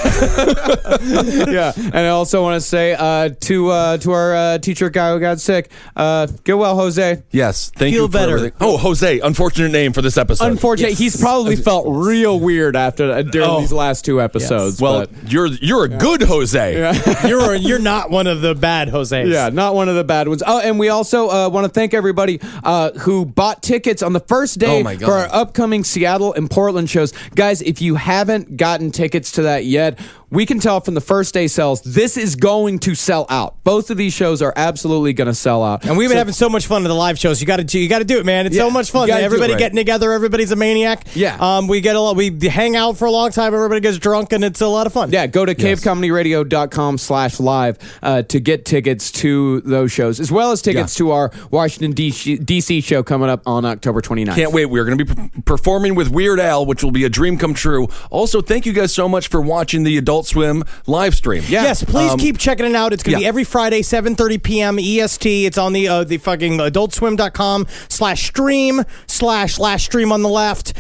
I also want to say to our teacher guy who got sick, get well, Jose. Yes, thank Feel you for better. everything. Oh, Jose, unfortunate name for this episode. Unfortunately, he's probably felt real weird during these last two episodes. Well, but you're a good Jose. You're not one of the bad Jose's. Yeah, not one of the bad ones. Oh, and we also want to thank everybody who bought tickets on the first day for our upcoming Seattle and Portland shows. Guys, if you haven't gotten tickets to that yet, we can tell from the first day sales, this is going to sell out. Both of these shows are absolutely going to sell out. And we've been having so much fun at the live shows. You got to do it, man. It's so much fun. Everybody getting together. Everybody's a maniac. Yeah. We hang out for a long time. Everybody gets drunk, and it's a lot of fun. Yeah. Go to cavecomedyradio.com/live to get tickets to those shows, as well as tickets to our Washington D.C. show coming up on October 29th. Can't wait. We're going to be performing with Weird Al, which will be a dream come true. Also, thank you guys so much for watching the Adult Swim live stream. Yes, please keep checking it out. It's going to be every Friday, 7:30 p.m. EST. It's on the fucking adultswim.com/stream/last stream on the left.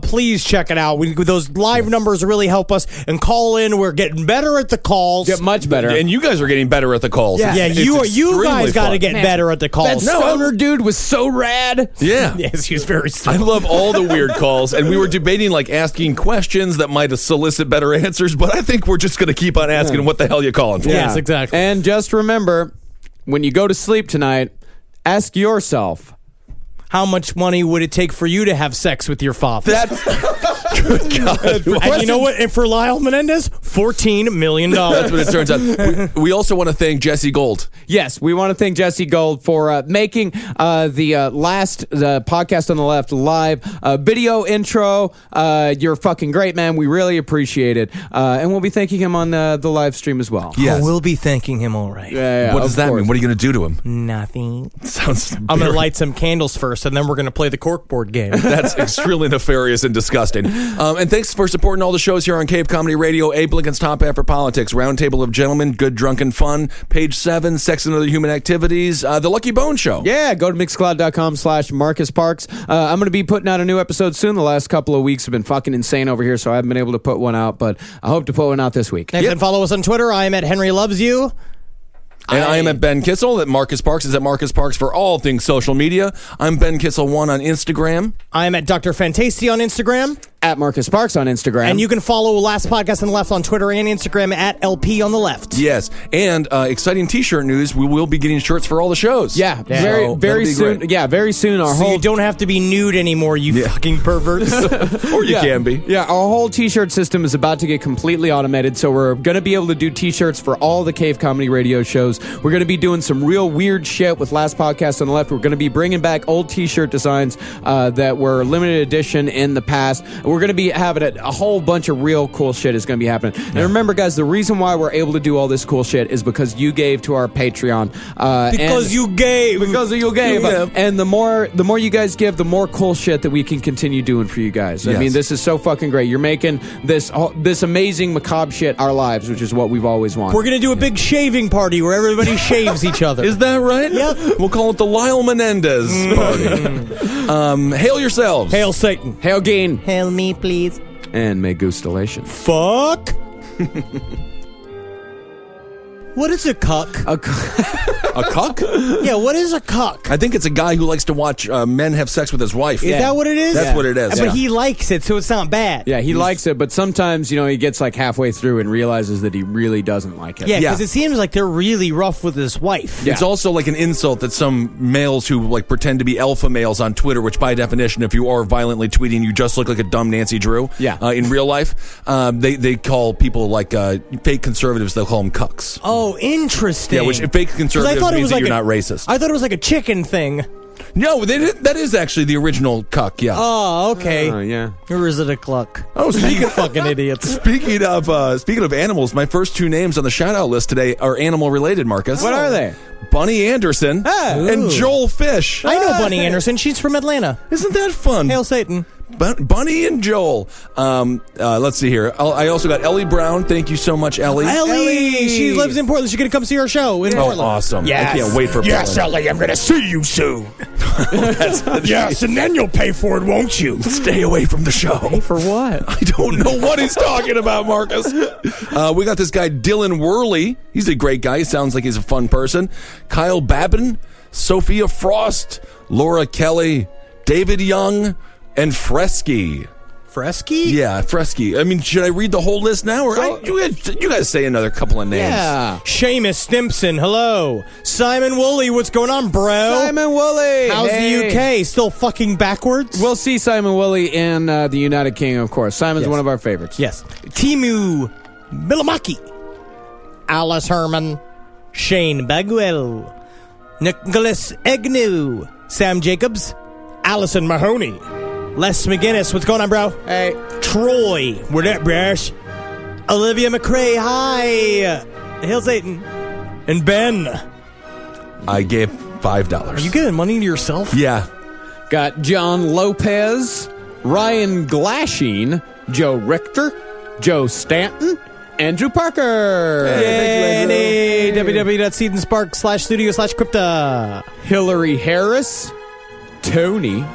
Please check it out. Those live numbers really help us. And call in. We're getting better at the calls. Get much better. And you guys are getting better at the calls. Yeah, you guys got to get better at the calls. That stoner dude was so rad. Yeah. Yes, he was very stoned. I love all the weird calls. And we were debating asking questions that might solicit better answers, but I think we're just going to keep on asking what the hell you calling for. Yes, exactly. And just remember, when you go to sleep tonight, ask yourself, how much money would it take for you to have sex with your father? Good God. And you know what? And for Lyle Menendez, $14 million. That's what it turns out. We also want to thank Jesse Gold. Yes, we want to thank Jesse Gold for making the last Podcast on the Left live video intro. You're fucking great, man. We really appreciate it. And we'll be thanking him on the live stream as well. Yes. Oh, we'll be thanking him all right. Yeah, what does that mean? What are you going to do to him? Nothing. Sounds. I'm going to light some candles first, and then we're going to play the corkboard game. That's extremely nefarious and disgusting. And thanks for supporting all the shows here on Cape Comedy Radio. Abe Lincoln's Top Half for Politics, Roundtable of Gentlemen, Good Drunken Fun, Page 7, Sex and Other Human Activities, The Lucky Bone Show. Yeah, go to mixcloud.com/Marcus Parks. I'm going to be putting out a new episode soon. The last couple of weeks have been fucking insane over here, so I haven't been able to put one out, but I hope to put one out this week. And follow us on Twitter. I am at Henry Loves You. And I am at Ben Kissel. That Marcus Parks is at Marcus Parks for all things social media. I'm Ben Kissel1 on Instagram. I am at Dr. Fantasy on Instagram. At Marcus Parks on Instagram. And you can follow Last Podcast on the Left on Twitter and Instagram at LP on the Left. Yes. And exciting t-shirt news. We will be getting shirts for all the shows. Yeah, So very soon. great. Yeah, very soon. Our So whole you don't have to be nude anymore, you fucking perverts. Or you can be. Yeah, our whole t-shirt system is about to get completely automated, so we're going to be able to do t-shirts for all the Cave Comedy Radio shows. We're going to be doing some real weird shit with Last Podcast on the Left. We're going to be bringing back old t-shirt designs that were limited edition in the past. We're going to be having a whole bunch of real cool shit is going to be happening. And remember, guys, the reason why we're able to do all this cool shit is because you gave to our Patreon. Because you gave. Because you gave. And the more you guys give, the more cool shit that we can continue doing for you guys. I mean, this is so fucking great. You're making this amazing macabre shit our lives, which is what we've always wanted. We're going to do a big shaving party where everybody shaves each other. Is that right? Yep. We'll call it the Lyle Menendez party. Hail yourselves. Hail Satan. Hail Gain. Hail me, please. And may Gustulation. Fuck. What is a cuck? A cuck? Yeah, what is a cuck? I think it's a guy who likes to watch men have sex with his wife. Is that what it is? That's what it is. But he likes it, so it's not bad. Yeah, he likes it, but sometimes, he gets like halfway through and realizes that he really doesn't like it. Yeah, because it seems like they're really rough with his wife. It's also like an insult that some males who like pretend to be alpha males on Twitter, which by definition, if you are violently tweeting, you just look like a dumb Nancy Drew. Yeah. In real life, they call people like fake conservatives, they'll call them cucks. Oh, interesting. Yeah, which fake conservatives means that you're not racist. I thought it was like a chicken thing. No, that is actually the original cuck, yeah. Oh, okay. Yeah. Or is it a cluck? Oh, speaking of fucking idiots. Speaking of animals, my first two names on the shout-out list today are animal-related, Marcus. What are they? Bunny Anderson and Joel Fish. I know Bunny Anderson. She's from Atlanta. Isn't that fun? Hail Satan. Bunny and Joel. Let's see here. I also got Ellie Brown. Thank you so much, Ellie. Ellie! She lives in Portland. She's going to come see our show in Portland. Oh, awesome. Yes. I can't wait for Yes, Portland. Ellie, I'm going to see you soon. Yes, and then you'll pay for it, won't you? Stay away from the show. Pay for what? I don't know what he's talking about, Marcus. We got this guy, Dylan Worley. He's a great guy. He sounds like he's a fun person. Kyle Babin, Sophia Frost, Laura Kelly, David Young, and Fresky. Fresky? Yeah, Fresky. I mean, should I read the whole list now? Or you guys say another couple of names. Yeah. Seamus Stimpson, hello. Simon Woolley, what's going on, bro? Simon Woolley. How's the UK? Still fucking backwards? We'll see Simon Woolley in the United Kingdom, of course. Simon's one of our favorites. Yes. Timu Milamaki, Alice Herman, Shane Bagwell, Nicholas Agnew, Sam Jacobs, Allison Mahoney, Les McGinnis, what's going on, bro? Hey. Troy, what up, brush? Olivia McRae, hi. Hail Satan. And Ben. I gave $5. Are you giving money to yourself? Yeah. Got John Lopez, Ryan Glasheen, Joe Richter, Joe Stanton, Andrew Parker. Yay! www.seedandSpark/studio/crypta. Hillary Harris, Tony,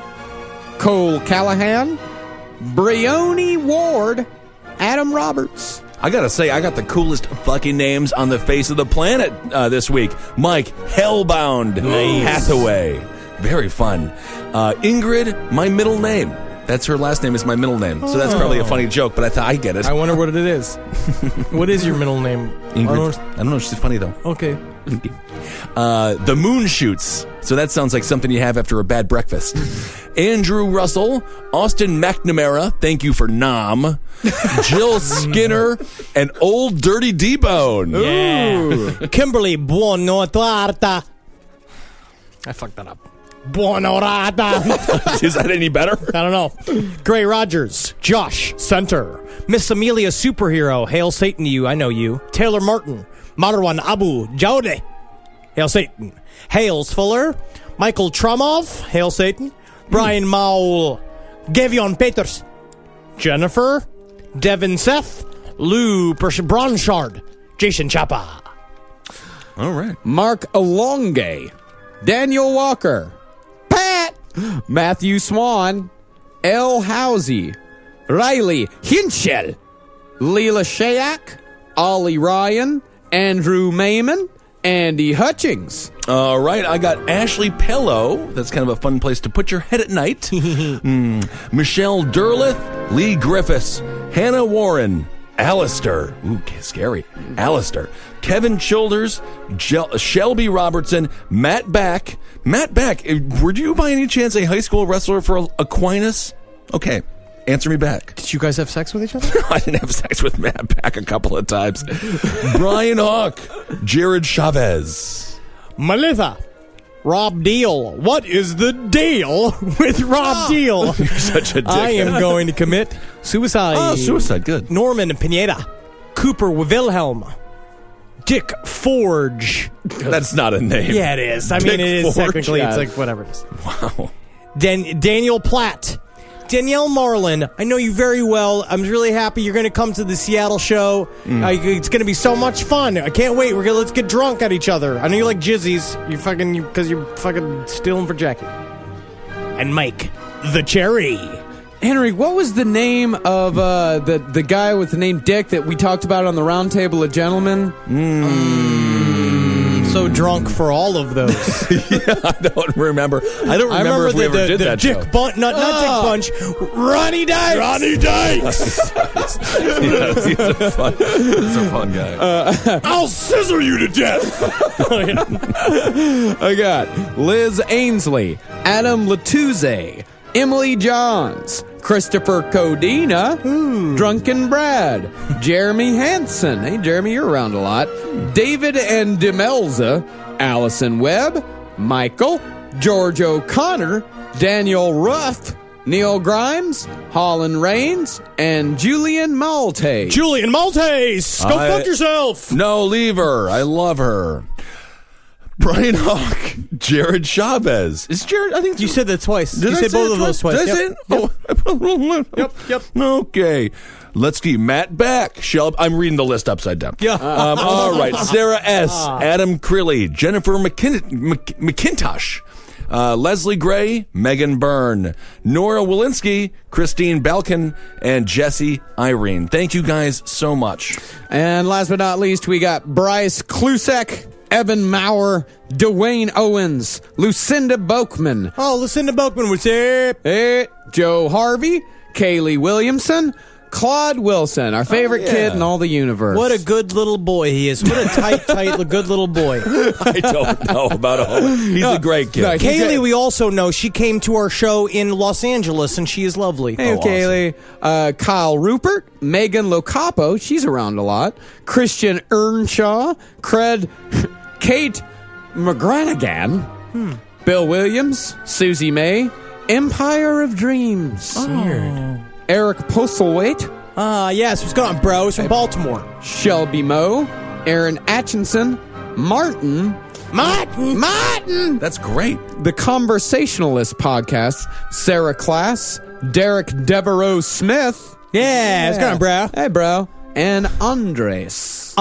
Cole Callahan, Brioni Ward, Adam Roberts. I gotta say, I got the coolest fucking names on the face of the planet this week. Mike Hellbound Hathaway. Very fun. Ingrid, my middle name. That's her last name is my middle name. So that's probably a funny joke, but I get it. I wonder what it is. What is your middle name? Ingrid. I don't know. She's funny, though. Okay. The Moon Shoots. So that sounds like something you have after a bad breakfast. Andrew Russell, Austin McNamara, thank you for Nom, Jill Skinner, and Old Dirty D-Bone. Yeah. Kimberly Buonorata. I fucked that up. Buonorata. Is that any better? I don't know. Gray Rogers, Josh Center, Miss Amelia Superhero, Hail Satan to you, I know you. Taylor Martin, Marwan Abu Jaude, Hail Satan. Hales Fuller, Michael Trumov, Hail Satan. Brian Maul, Gavion Peters, Jennifer, Devin Seth, Lou Bronchard, Jason Chapa. All right. Mark Alonge, Daniel Walker, Pat, Matthew Swan, L. Housey, Riley Hinchell, Leela Shayak, Ollie Ryan, Andrew Mayman, Andy Hutchings. All right, I got Ashley Pello. That's kind of a fun place to put your head at night. Michelle Derleth, Lee Griffiths, Hannah Warren, Alistair. Ooh, scary. Alistair. Kevin Childers, Shelby Robertson, Matt Back. Matt Back, were you by any chance a high school wrestler for Aquinas? Okay. Answer me back. Did you guys have sex with each other? I didn't have sex with Matt Back a couple of times. Brian Hawk, Jared Chavez, Melissa, Rob Deal. What is the deal with Rob Deal? You're such a dick. I am going to commit suicide. Oh, suicide, good. Norman Pineda, Cooper Wilhelm, Dick Forge. That's not a name. Yeah, it is. I Dick mean, it is Forge? technically. Yeah. It's like whatever it is. Wow. Daniel Platt. Danielle Marlin, I know you very well. I'm really happy you're going to come to the Seattle show. It's going to be so much fun. I can't wait. Let's get drunk at each other. I know you like jizzies. Because you're fucking stealing for Jackie. And Mike, the Cherry. Henry, what was the name of the guy with the name Dick that we talked about on the Round Table of Gentlemen? So drunk for all of those. Yeah, I don't remember. I don't remember if we ever did that Dick show. Not Dick Bunch. Ronnie Dykes. Ronnie Dykes. Yeah, he's a fun guy. I'll scissor you to death. I got Liz Ainsley, Adam Latuzze, Emily Johns, Christopher Codina, Drunken Brad, Jeremy Hansen. Hey, Jeremy, you're around a lot. David and Demelza, Allison Webb, Michael, George O'Connor, Daniel Ruff, Neil Grimes, Holland Rains, and Julian Malte. Julian Maltese! Go fuck yourself! No, leave her. I love her. Brian Hawk, Jared Chavez. Is Jared? I think you said that twice. Did you I said say both it of those twice. Did I say it? Oh, I put a little. Yep. Okay. Let's keep Matt Back. I'm reading the list upside down. Yeah. All right. Sarah S., Adam Crilly, Jennifer McIntosh, Leslie Gray, Megan Byrne, Nora Walensky, Christine Balkin, and Jesse Irene. Thank you guys so much. And last but not least, we got Bryce Klusek, Evan Maurer, Dwayne Owens, Lucinda Boakman. Oh, Lucinda Boakman was here. Hey, Joe Harvey, Kaylee Williamson, Claude Wilson, our favorite kid in all the universe. What a good little boy he is. What a tight, good little boy. I don't know about all. He's a great kid. No, Kaylee, we also know, she came to our show in Los Angeles, and she is lovely. Hey, Kaylee. Kyle Rupert, Megan Locapo, she's around a lot. Christian Earnshaw, Kate McGranagan, Bill Williams, Susie May, Empire of Dreams. Weird. Eric Postlethwaite. Yes, what's going on, bro? He's from Baltimore. Shelby Moe, Aaron Atchinson, Martin. That's great. The Conversationalist Podcast, Sarah Class, Derek Devereaux Smith. Yeah, what's going on, bro? Hey, bro. And Andres.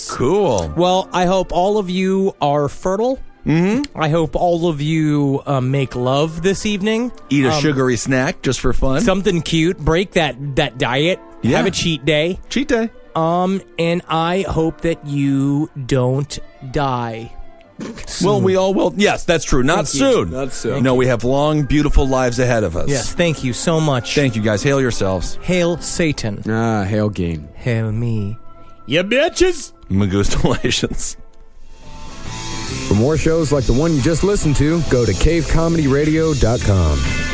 Cool. Well, I hope all of you are fertile. Mm-hmm. I hope all of you make love this evening. Eat a sugary snack just for fun. Something cute. Break that diet. Yeah. Have a cheat day. Cheat day. And I hope that you don't die. Well, we all will. Yes, that's true. Not Thank you. soon. Not soon. No, we have long, beautiful lives ahead of us. Yes, thank you so much. Thank you, guys. Hail yourselves. Hail Satan. Hail game. Hail me. You bitches. Magustalations. For more shows like the one you just listened to, go to cavecomedyradio.com.